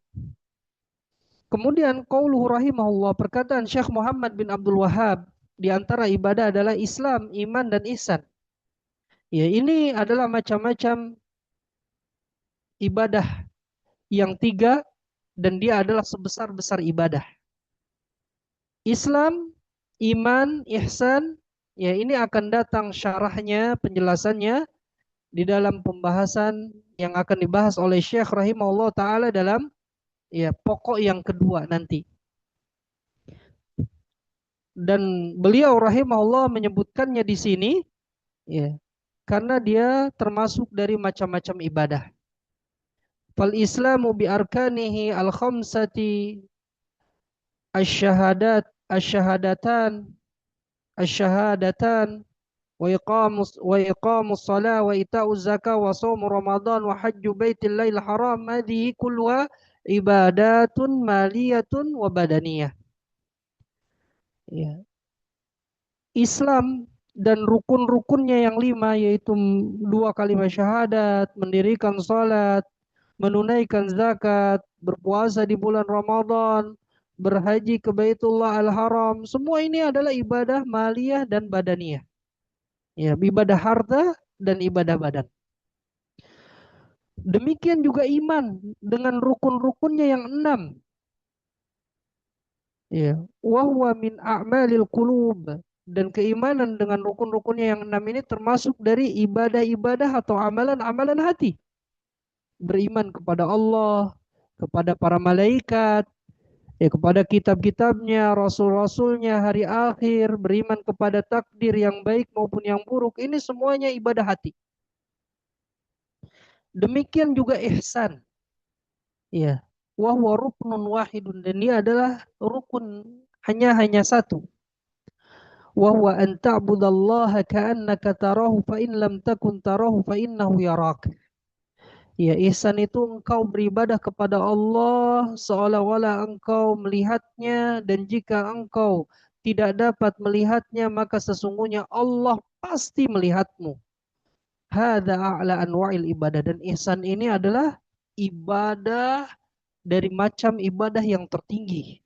[SPEAKER 1] Kemudian qauluhu rahimahullah, perkataan Syekh Muhammad bin Abdul Wahhab, di antara ibadah adalah Islam, iman dan ihsan. Ya, ini adalah macam-macam ibadah yang tiga dan dia adalah sebesar-besar ibadah. Islam, iman, ihsan, ya ini akan datang syarahnya, penjelasannya di dalam pembahasan yang akan dibahas oleh Syekh rahimahullah taala dalam ya pokok yang kedua nanti. Dan beliau rahimahullah menyebutkannya di sini ya karena dia termasuk dari macam-macam ibadah. Fal Islamu bi arkanihi al khamsati asy-syahadat asy-syahadatan asy-syahadatan wa iqamus shalah wa ita'uz zakah wa shaum ramadan wa hajju baitillahil haram hadhihi kulluha ibadatun maliyatun wa badaniyah. Ya. Islam dan rukun-rukunnya yang lima yaitu dua kalimat syahadat, mendirikan salat, menunaikan zakat, berpuasa di bulan Ramadan, berhaji ke Baitullah Al-Haram, semua ini adalah ibadah maliyah dan badaniyah. Ya, ibadah harta dan ibadah badan. Demikian juga iman dengan rukun-rukunnya yang enam. Ya, wa huwa min a'malil qulub, dan keimanan dengan rukun-rukunnya yang enam ini termasuk dari ibadah-ibadah atau amalan-amalan hati. Beriman kepada Allah, kepada para malaikat, ya kepada kitab-kitabnya, rasul-rasulnya, hari akhir, beriman kepada takdir yang baik maupun yang buruk. Ini semuanya ibadah hati. Demikian juga ihsan. Ya, wa huwa ruknun wahidun, dan ini adalah rukun hanya satu. Wa huwa an ta'budallaha ka'annaka tarahu fa in lam takun tarahu fa innahu yarak. Ya, ihsan itu engkau beribadah kepada Allah seolah-olah engkau melihatnya, dan jika engkau tidak dapat melihatnya maka sesungguhnya Allah pasti melihatmu. Hadza a'la anwa'il ibadah, dan ihsan ini adalah ibadah dari macam ibadah yang tertinggi.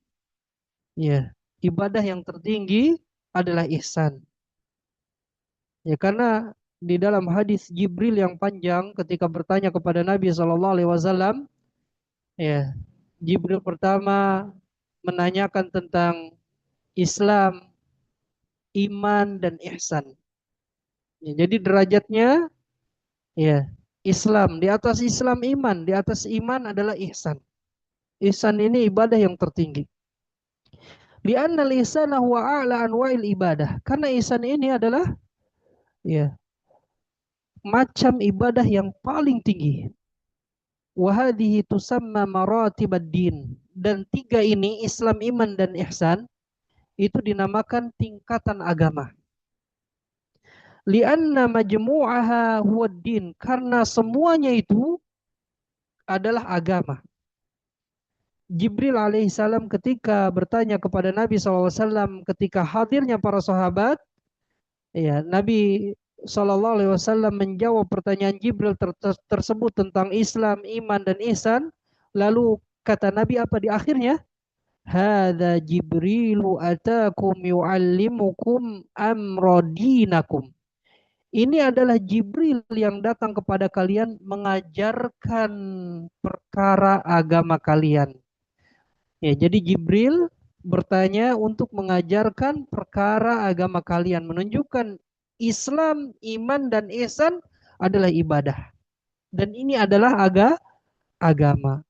[SPEAKER 1] Ya, ibadah yang tertinggi adalah ihsan. Ya, karena di dalam hadis Jibril yang panjang ketika bertanya kepada Nabi SAW, ya, Jibril pertama menanyakan tentang Islam, iman dan ihsan. Ya, jadi derajatnya ya Islam, di atas Islam iman, di atas iman adalah ihsan. Ihsan ini ibadah yang tertinggi. Li'anna al-ihsana huwa a'la anwa'il ibadah. Karena ihsan ini adalah ya macam ibadah yang paling tinggi. Wa hadhihi tusamma maratibad din. Dan tiga ini, Islam, iman dan ihsan, itu dinamakan tingkatan agama. Li'anna majmu'aha huwa din. Karena semuanya itu adalah agama. Jibril alaihissalam ketika bertanya kepada Nabi SAW ketika hadirnya para sahabat, ya Nabi SAW menjawab pertanyaan Jibril tersebut tentang Islam, iman dan ihsan. Lalu kata Nabi apa di akhirnya? Hadza Jibrilu atakum yu'allimukum amra dinakum. Ini adalah Jibril yang datang kepada kalian mengajarkan perkara agama kalian. Ya, jadi Jibril bertanya untuk mengajarkan perkara agama kalian, menunjukkan Islam, iman dan ihsan adalah ibadah. Dan ini adalah agama.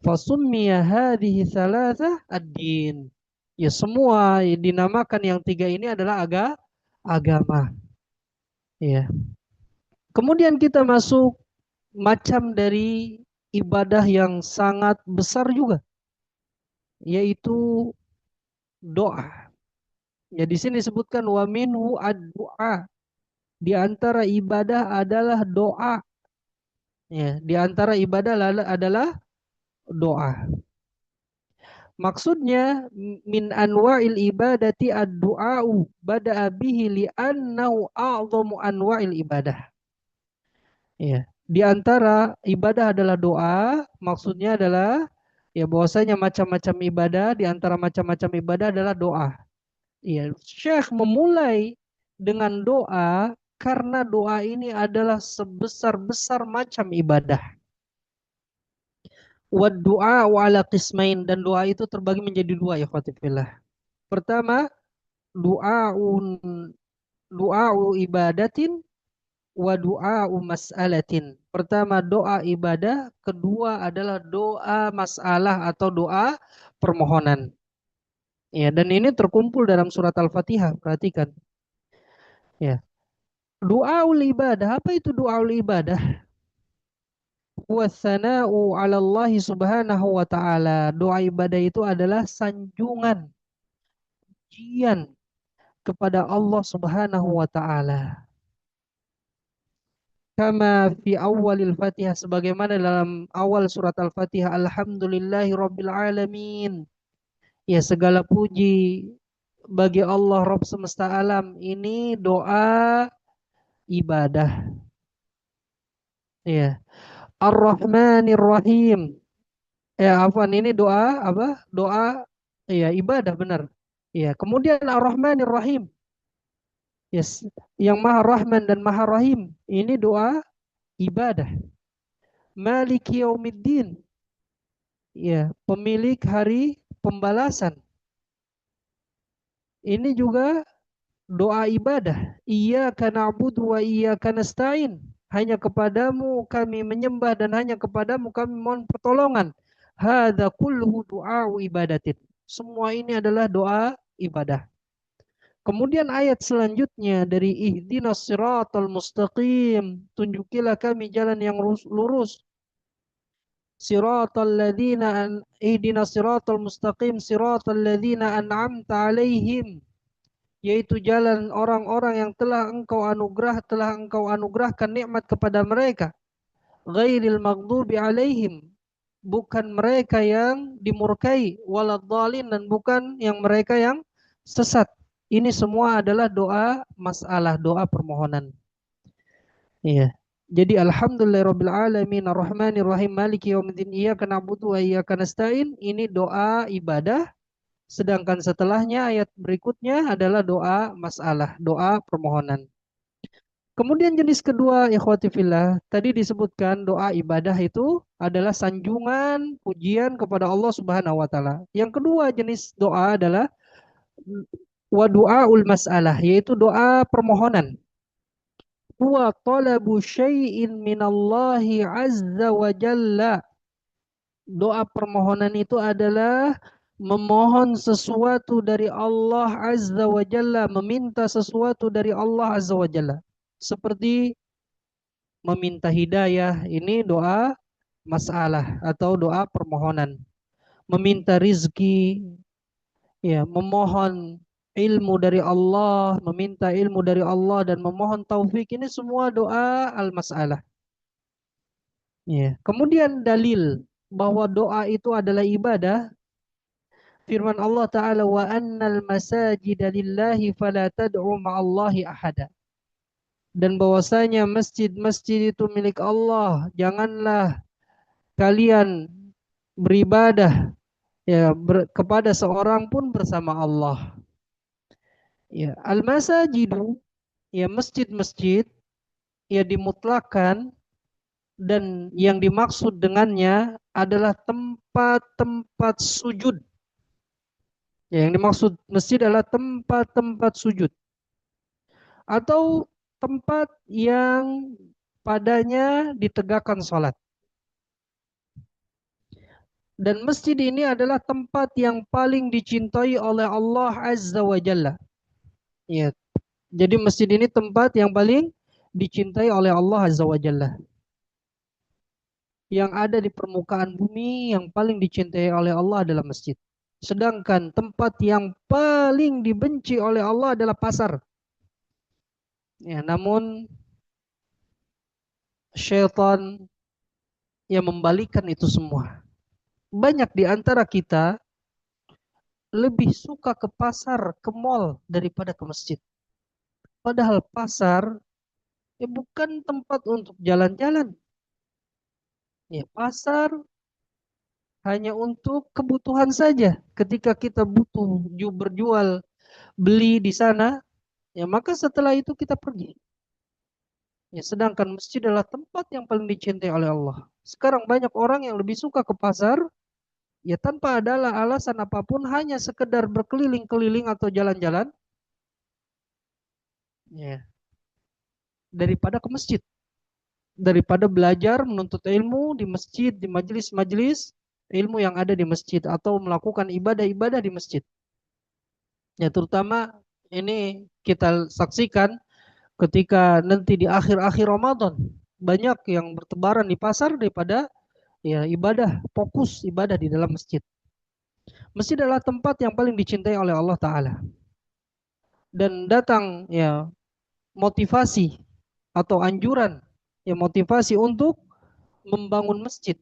[SPEAKER 1] Fasummiya hadhihi thalathah ad-din. Ya semua dinamakan yang tiga ini adalah agama. Ya. Kemudian kita masuk macam dari ibadah yang sangat besar juga, yaitu doa. Ya di sini disebutkan wa minhu ad-du'a. Di antara ibadah adalah doa. Ya, di antara ibadah adalah doa. Maksudnya min anwa'il ibadati ad-du'a'u bada'a bihi li'annahu a'zamu anwa'il ibadah. Ya, di antara ibadah adalah doa, maksudnya adalah ya bahwasanya macam-macam ibadah, di antara macam-macam ibadah adalah doa. Ya, Syekh memulai dengan doa karena doa ini adalah sebesar-besar macam ibadah. Wa du'a wa ala qismain, dan doa itu terbagi menjadi dua ya khawatifillah. Pertama, du'aun du'a'u ibadatin wa du'a'u mas'alatin. Pertama doa ibadah, kedua adalah doa masalah atau doa permohonan. Ya, dan ini terkumpul dalam surat Al-Fatihah. Perhatikan. Ya. Du'aul ibadah, apa itu du'aul ibadah? Wassana'u 'ala Allah subhanahu wa ta'ala. Doa ibadah itu adalah sanjungan, pujian kepada Allah subhanahu wa ta'ala. Kama fi awalil Fatihah, sebagaimana dalam awal surat Al-Fatihah, alhamdulillahi rabbil alamin. Ya segala puji bagi Allah Rabb semesta alam. Ini doa ibadah. Ya. Ar-Rahmanir Rahim. Ya, afwan, ini doa apa? Doa ya ibadah benar. Ya, kemudian Ar-Rahmanir Rahim. Yes, yang Maha Rahman dan Maha Rahim. Ini doa ibadah. Maliki Yaumiddin. Ya, pemilik hari pembalasan. Ini juga doa ibadah. Iyyaka na'budu wa iyyaka nasta'in. Hanya kepadamu kami menyembah dan hanya kepadamu kami mohon pertolongan. Hadza kulluhu du'a'u ibadatin. Semua ini adalah doa ibadah. Kemudian ayat selanjutnya dari ihdinas siratal mustaqim. Tunjukilah kami jalan yang lurus. Siratal ladzina ihdinas siratal mustaqim siratal ladzina an'amta alaihim, yaitu jalan orang-orang yang telah engkau anugerahkan nikmat kepada mereka. Ghairil maghdubi alaihim, bukan mereka yang dimurkai, waladhdallin, dan bukan yang mereka yang sesat. Ini semua adalah doa masalah, doa permohonan. Iya. Jadi alhamdulillahirabbil alamin arrahmanir rahim maliki yaumiddin iyyaka na'budu wa iyyaka nasta'in, ini doa ibadah. Sedangkan setelahnya ayat berikutnya adalah doa masalah, doa permohonan. Kemudian jenis kedua ikhwati fillah, tadi disebutkan doa ibadah itu adalah sanjungan pujian kepada Allah Subhanahu wa taala. Yang kedua jenis doa adalah wa du'aul mas'alah, yaitu doa permohonan. Huwa talabu syai'in minallahi azza wa jalla. Doa permohonan itu adalah memohon sesuatu dari Allah azza wa jalla, meminta sesuatu dari Allah azza wa jalla. Seperti meminta hidayah, ini doa masalah atau doa permohonan. Meminta rizki, ya, memohon ilmu dari Allah, meminta ilmu dari Allah dan memohon taufik, ini semua doa al-masalah. Ya. Kemudian dalil bahwa doa itu adalah ibadah, firman Allah Ta'ala, wa annal masajida lillahi fala tad'u ma'allahi ahada. Dan bahwasanya masjid-masjid itu milik Allah, janganlah kalian beribadah ya kepada seorang pun bersama Allah. Ya, al-masajidu, ya masjid-masjid, ya dimutlakan, dan yang dimaksud dengannya adalah tempat-tempat sujud. Ya, yang dimaksud masjid adalah tempat-tempat sujud atau tempat yang padanya ditegakkan sholat. Dan masjid ini adalah tempat yang paling dicintai oleh Allah Azza wa Jalla. Ya, jadi masjid ini tempat yang paling dicintai oleh Allah Azza wa Jalla. Yang ada di permukaan bumi yang paling dicintai oleh Allah adalah masjid. Sedangkan tempat yang paling dibenci oleh Allah adalah pasar. Ya, namun syaitan yang membalikan itu semua. Banyak di antara kita lebih suka ke pasar, ke mall daripada ke masjid. Padahal pasar bukan tempat untuk jalan-jalan. Ya, pasar hanya untuk kebutuhan saja. Ketika kita butuh berjual beli di sana, ya maka setelah itu kita pergi. Ya, sedangkan masjid adalah tempat yang paling dicintai oleh Allah. Sekarang banyak orang yang lebih suka ke pasar, ya tanpa adalah alasan apapun, hanya sekedar berkeliling-keliling atau jalan-jalan, ya, daripada ke masjid. Daripada belajar menuntut ilmu di masjid, di majelis-majelis ilmu yang ada di masjid, atau melakukan ibadah-ibadah di masjid. Ya, terutama ini kita saksikan ketika nanti di akhir-akhir Ramadan banyak yang bertebaran di pasar daripada ya ibadah, fokus ibadah di dalam masjid. Masjid adalah tempat yang paling dicintai oleh Allah Ta'ala. Dan datang ya motivasi atau anjuran, ya motivasi untuk membangun masjid.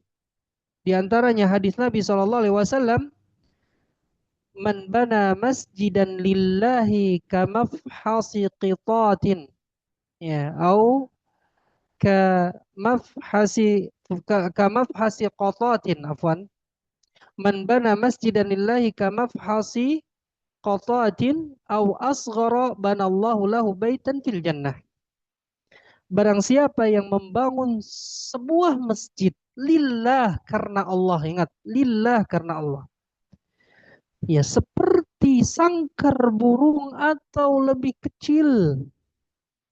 [SPEAKER 1] Di antaranya hadis Nabi SAW, man bana masjidan lillahi kamafhasi qitatin, ya, au kamafhasi kamafhasi qatatin, afwan. Man bana masjidan lillahi kamafhasi qatatin au asghara banallahu lahu baitan fil jannah. Barang siapa yang membangun sebuah masjid lillah, karena Allah, ingat, lillah, karena Allah. Ya, seperti sangkar burung atau lebih kecil,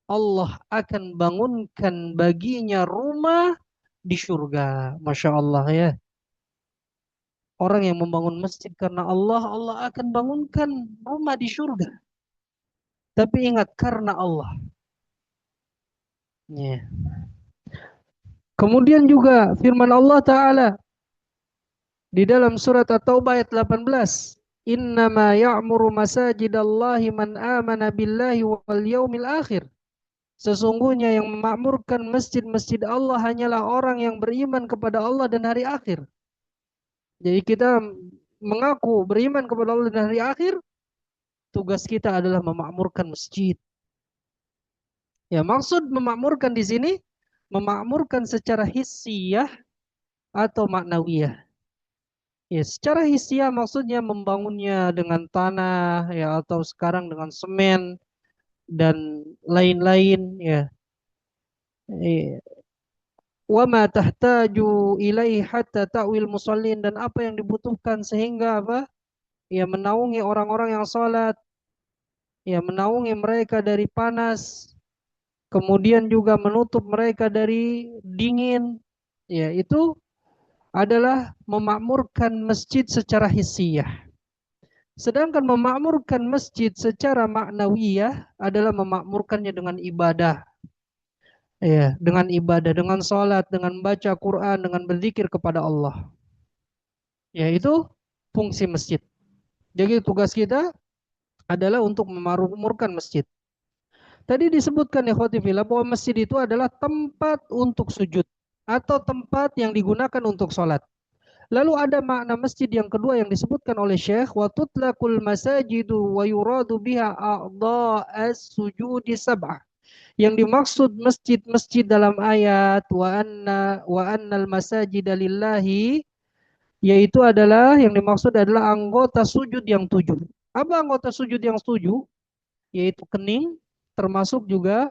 [SPEAKER 1] Allah akan bangunkan baginya rumah di surga. Masya Allah ya. Orang yang membangun masjid karena Allah, Allah akan bangunkan rumah di surga. Tapi ingat, karena Allah. Ya. Kemudian juga firman Allah Ta'ala di dalam surat At-Taubah ayat 18. Innama ya'muru masajidallahi man amana billahi wal yaumil akhir. Sesungguhnya yang memakmurkan masjid-masjid Allah hanyalah orang yang beriman kepada Allah dan hari akhir. Jadi kita mengaku beriman kepada Allah dan hari akhir, tugas kita adalah memakmurkan masjid. Ya, maksud memakmurkan di sini, memakmurkan secara hissiyah atau maknawiyah. Ya, secara hissiyah maksudnya membangunnya dengan tanah, ya, atau sekarang dengan semen dan lain-lain, ya. Eh, wa ma tahtaju ilaihi hatta ta'wil musallin, dan apa yang dibutuhkan sehingga apa? Ya, menaungi orang-orang yang salat, ya, menaungi mereka dari panas, kemudian juga menutup mereka dari dingin. Ya, itu adalah memakmurkan masjid secara hissiyah. Sedangkan memakmurkan masjid secara maknawiyah adalah memakmurkannya dengan ibadah. Ya, dengan ibadah, dengan salat, dengan baca Quran, dengan berzikir kepada Allah. Ya, itu fungsi masjid. Jadi tugas kita adalah untuk memakmurkan masjid. Tadi disebutkan ya khotifillah bahwa masjid itu adalah tempat untuk sujud atau tempat yang digunakan untuk sholat. Lalu ada makna masjid yang kedua yang disebutkan oleh Syekh, wa tutlaqul masajidu wa yuradu biha a'dha'as sujudi sab'ah. Yang dimaksud masjid-masjid dalam ayat wa annal masajida lillahi, yaitu adalah yang dimaksud adalah anggota sujud yang tujuh. Apa anggota sujud yang tujuh? Yaitu kening, termasuk juga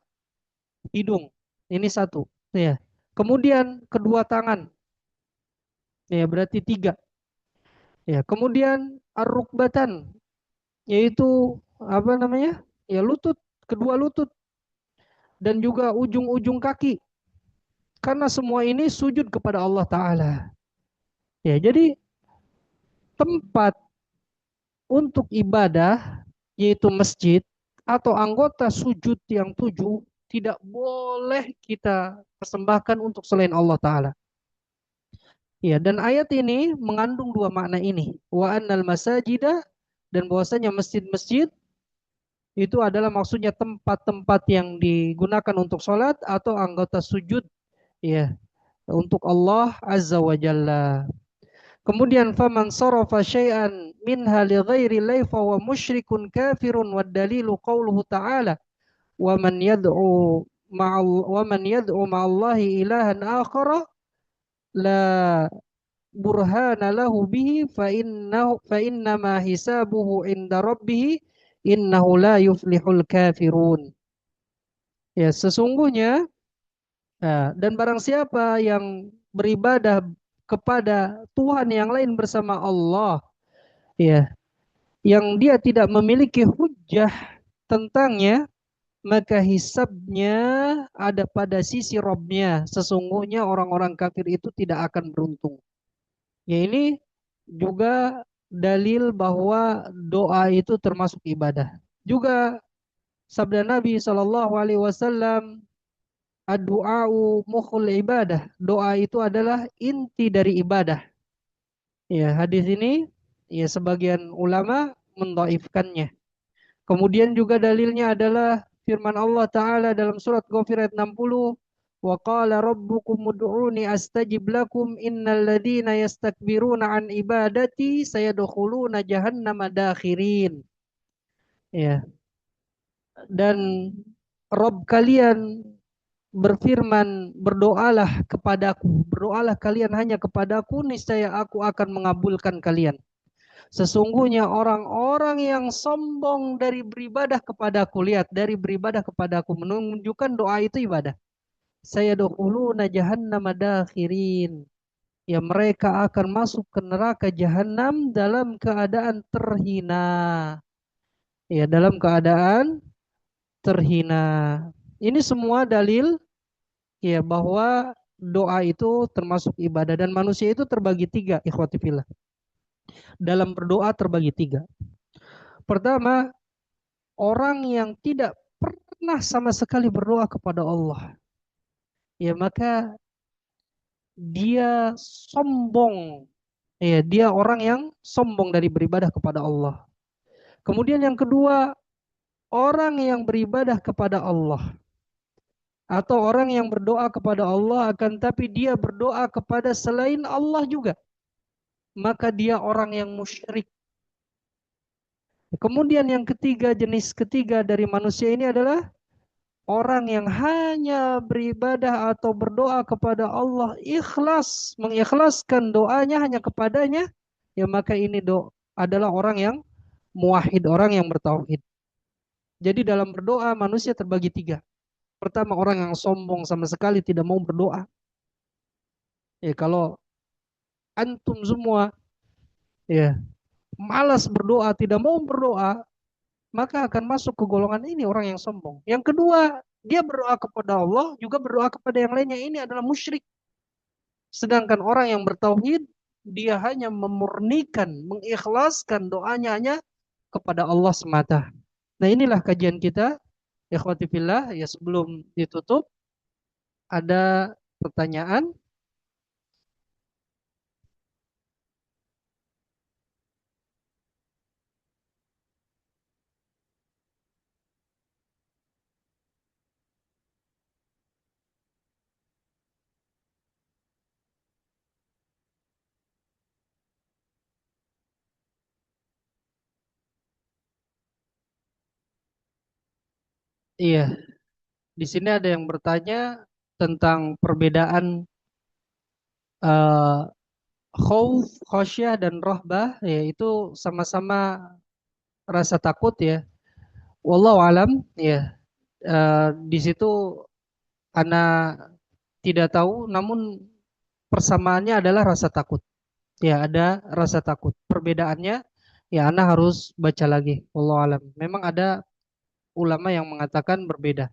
[SPEAKER 1] hidung. Ini satu. Ya. Kemudian kedua tangan. Ya, berarti tiga. Ya. Kemudian ar-rukbatan, yaitu apa namanya? Ya, lutut, kedua lutut, dan juga ujung-ujung kaki. Karena semua ini sujud kepada Allah Ta'ala. Ya, jadi tempat untuk ibadah, yaitu masjid, atau anggota sujud yang tujuh, tidak boleh kita persembahkan untuk selain Allah Ta'ala. Ya, dan ayat ini mengandung dua makna ini. Wa annal masajida, dan bahwasanya masjid-masjid itu adalah maksudnya tempat-tempat yang digunakan untuk sholat atau anggota sujud, ya, untuk Allah Azza wa Jalla. Kemudian faman sarafa syai'an minha li ghairi llahi fa huwa musyrikun kafirun, wad dalilu qauluhu ta'ala wa man yad'u ma'allahi ilahan akhara la burhana lahu bihi fa innama hisabuhu inda rabbih innahu la yuflihul kafirun. Ya, sesungguhnya, dan barang siapa yang beribadah kepada Tuhan yang lain bersama Allah, ya, yang dia tidak memiliki hujjah tentangnya, maka hisabnya ada pada sisi Robnya. Sesungguhnya orang-orang kafir itu tidak akan beruntung. Ya, ini juga dalil bahwa doa itu termasuk ibadah. Juga sabda Nabi Shallallahu Alaihi Wasallam, ad-du'a'u mukhul ibadah. Doa itu adalah inti dari ibadah. Ya, hadis ini, ya, sebagian ulama mendhaifkannya. Kemudian juga dalilnya adalah firman Allah Ta'ala dalam surat Ghafir ayat 60. Wa qala rabbukum ud'uni astajib lakum innal ladhina yastakbiruna an ibadati sayadkhuluna jahannama dakhirin. Ya, dan Rob kalian berfirman, berdoalah kepadaku, berdoalah kalian hanya kepadaku, niscaya aku akan mengabulkan kalian. Sesungguhnya orang-orang yang sombong dari beribadah kepadaku, lihat, dari beribadah kepadaku menunjukkan doa itu ibadah. Saya dohuluna jahannam dakhirin. Ya, mereka akan masuk ke neraka jahanam dalam keadaan terhina. Ya, dalam keadaan terhina. Ini semua dalil, ya, bahwa doa itu termasuk ibadah, dan manusia itu terbagi tiga, ikhwati fillah. Dalam berdoa terbagi tiga. Pertama, orang yang tidak pernah sama sekali berdoa kepada Allah, ya, maka dia sombong. Ya, dia orang yang sombong dari beribadah kepada Allah. Kemudian yang kedua, orang yang beribadah kepada Allah atau orang yang berdoa kepada Allah akan tapi dia berdoa kepada selain Allah juga, maka dia orang yang musyrik. Kemudian yang ketiga, jenis ketiga dari manusia ini adalah orang yang hanya beribadah atau berdoa kepada Allah ikhlas, mengikhlaskan doanya hanya kepadanya, ya, maka ini adalah orang yang muwahhid, orang yang bertauhid. Jadi dalam berdoa manusia terbagi tiga. Pertama, orang yang sombong sama sekali tidak mau berdoa. Ya, kalau antum semua, ya, malas berdoa, tidak mau berdoa, maka akan masuk ke golongan ini, orang yang sombong. Yang kedua, dia berdoa kepada Allah, juga berdoa kepada yang lainnya. Ini adalah musyrik. Sedangkan orang yang bertauhid, dia hanya memurnikan, mengikhlaskan doanya hanya kepada Allah semata. Nah, inilah kajian kita, ikhwati fillah. Ya, sebelum ditutup, ada pertanyaan? Iya, di sini ada yang bertanya tentang perbedaan uh, khauf, khosyah, dan rohbah, yaitu sama-sama rasa takut, ya. Wallahu alam, ya. Di situ ana tidak tahu, namun persamaannya adalah rasa takut. Ya, ada rasa takut. Perbedaannya, ya, ana harus baca lagi. Wallahu alam. Memang ada ulama yang mengatakan berbeda.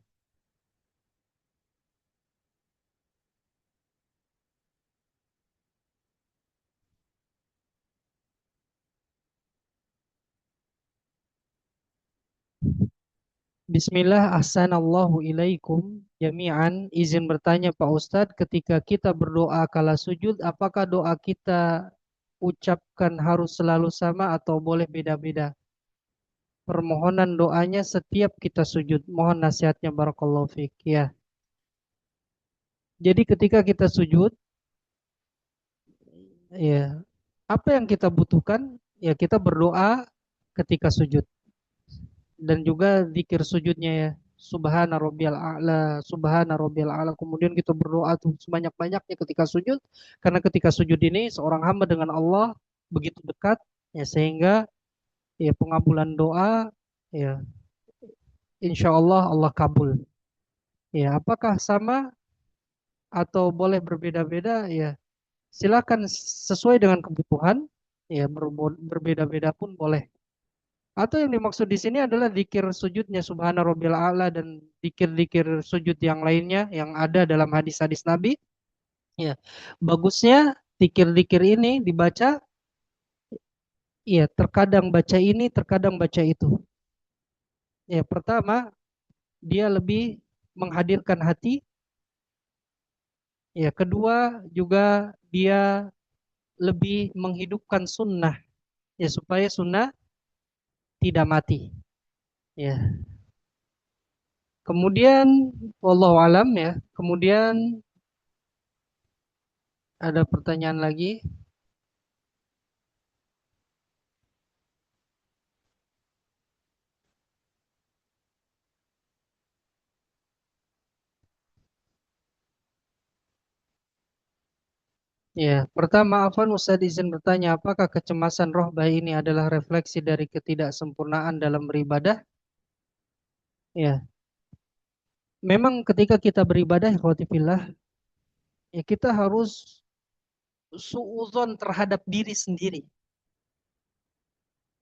[SPEAKER 1] Bismillah, ahsanallahu ilaikum jami'an. Izin bertanya Pak Ustadz, ketika kita berdoa kala sujud, apakah doa kita ucapkan harus selalu sama atau boleh beda-beda? Permohonan doanya setiap kita sujud. Mohon nasihatnya barakallahu fiik. Ya. Jadi ketika kita sujud, ya, apa yang kita butuhkan? Ya kita berdoa ketika sujud dan juga zikir sujudnya ya. Subhana rabbiyal a'la, subhana rabbiyal a'la. Kemudian kita berdoa tuh sebanyak-banyaknya ketika sujud, karena ketika sujud ini seorang hamba dengan Allah begitu dekat ya, sehingga ya pengabulan doa ya insya Allah Allah kabul. Ya, apakah sama atau boleh berbeda-beda? Ya, silakan sesuai dengan kebutuhan. Ya, berbeda-beda pun boleh. Atau yang dimaksud di sini adalah zikir sujudnya Subhana Rabbil A'la dan zikir-zikir sujud yang lainnya yang ada dalam hadis-hadis Nabi. Ya, bagusnya zikir-zikir ini dibaca. Ya, terkadang baca ini, terkadang baca itu. Ya, pertama dia lebih menghadirkan hati. Ya, kedua juga dia lebih menghidupkan sunnah. Ya, supaya sunnah tidak mati. Ya, kemudian wallahu alam ya. Kemudian ada pertanyaan lagi. Ya, pertama Afwan Ustadz izin bertanya, apakah kecemasan rohbah ini adalah refleksi dari ketidaksempurnaan dalam beribadah? Ya, memang ketika kita beribadah, ikhwati fillah, ya kita harus suudzon terhadap diri sendiri.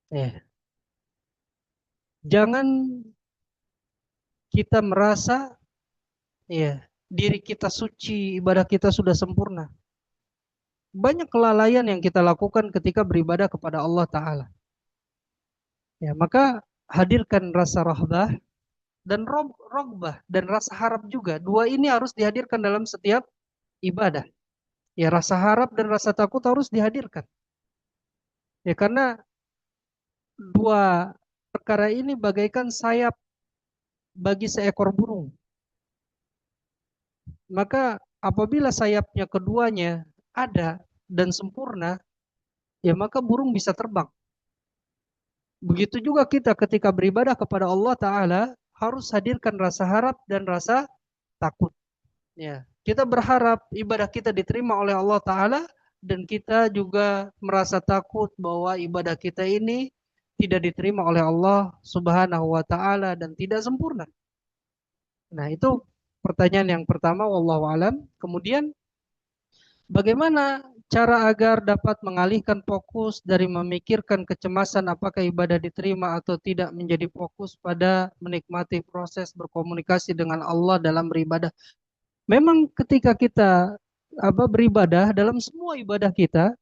[SPEAKER 1] Ya, jangan kita merasa ya diri kita suci, ibadah kita sudah sempurna. Banyak kelalaian yang kita lakukan ketika beribadah kepada Allah Ta'ala. Ya, maka hadirkan rasa rahbah dan rogbah dan rasa harap juga. Dua ini harus dihadirkan dalam setiap ibadah. Ya, rasa harap dan rasa takut harus dihadirkan. Ya, karena dua perkara ini bagaikan sayap bagi seekor burung. Maka apabila sayapnya keduanya ada dan sempurna, ya maka burung bisa terbang. Begitu juga kita ketika beribadah kepada Allah Ta'ala harus hadirkan rasa harap dan rasa takut. Ya, kita berharap ibadah kita diterima oleh Allah Ta'ala dan kita juga merasa takut bahwa ibadah kita ini tidak diterima oleh Allah Subhanahu wa Ta'ala dan tidak sempurna. Nah, itu pertanyaan yang pertama, wallahu alam. Kemudian, bagaimana cara agar dapat mengalihkan fokus dari memikirkan kecemasan apakah ibadah diterima atau tidak menjadi fokus pada menikmati proses berkomunikasi dengan Allah dalam beribadah? Memang ketika kita beribadah, dalam semua ibadah kita,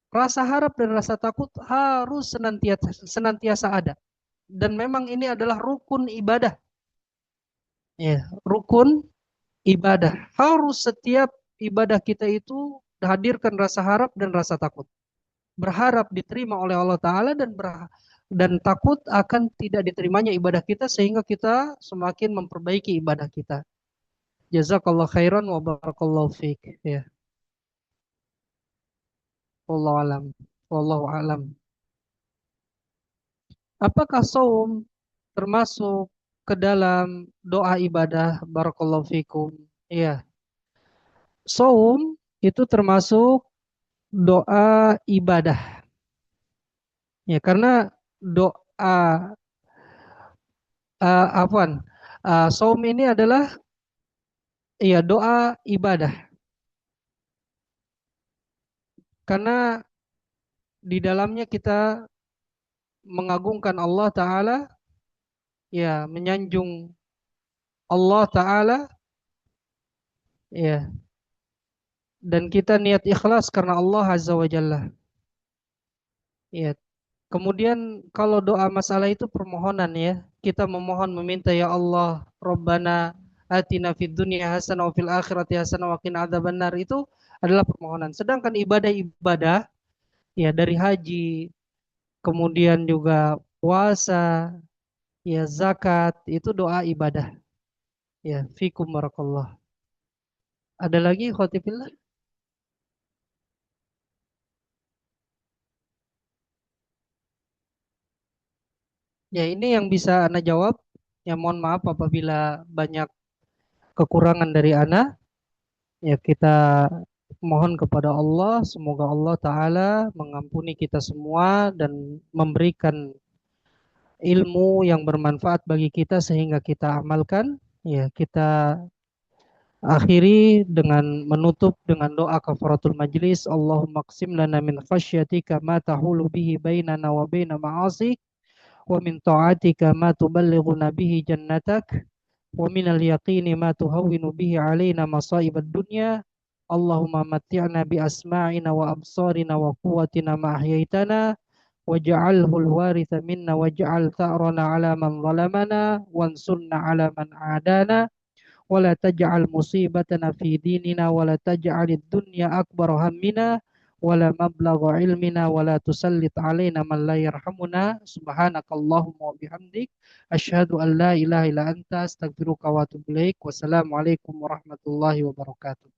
[SPEAKER 1] rasa harap dan rasa takut harus senantiasa ada. Dan memang ini adalah rukun ibadah. Ya, rukun ibadah. Harus setiap ibadah kita itu hadirkan rasa harap dan rasa takut. Berharap diterima oleh Allah Ta'ala dan takut akan tidak diterimanya ibadah kita sehingga kita semakin memperbaiki ibadah kita. Jazakallah khairan wa barakallahu fiik. Ya. Wallahu alam. Wallahu alam. Apakah saum termasuk ke dalam doa ibadah? Barakallahu fikum. Iya. Saum itu termasuk doa ibadah. Ya, karena doa afwan. Saum ini adalah ya doa ibadah. Karena di dalamnya kita mengagungkan Allah Ta'ala, ya menyanjung Allah Ta'ala, ya, dan kita niat ikhlas karena Allah Azza wa Jalla. Ya. Kemudian kalau doa masalah itu permohonan ya. Kita memohon meminta ya Allah, Rabbana atina fid dunya hasanah wa fil akhirati hasanah wa qina adzabannar itu adalah permohonan. Sedangkan ibadah-ibadah ya dari haji, kemudian juga puasa, ya zakat itu doa ibadah. Ya, fikum barakallah. Ada lagi khotifillah? Ya, ini yang bisa Ana jawab. Ya, mohon maaf apabila banyak kekurangan dari Ana. Ya, kita mohon kepada Allah, semoga Allah Ta'ala mengampuni kita semua dan memberikan ilmu yang bermanfaat bagi kita sehingga kita amalkan. Ya, kita akhiri dengan menutup dengan doa kafaratul majlis. Allahumma qsim lana min khasyatika ma tahulu bihi bainana wa baina ma'asik. ومن طاعتك ما تبلغنا به جنتك ومن اليقين ما تهون به علينا مصائب الدنيا اللهم متعنا بأسماعنا وأبصارنا وقوتنا ما أحييتنا واجعله الوارث منا واجعل ثأرنا على من ظلمنا وانصرنا على من عادانا ولا تجعل مصيبتنا في ديننا ولا تجعل الدنيا أكبر همنا ولا مبلغ علمنا ولا تسلط علينا من لا يرحمنا سبحانك اللهم وبحمدك أشهد أن لا إله إلا أنت أستغفرك وأتوب إليك والسلام عليكم ورحمة الله وبركاته.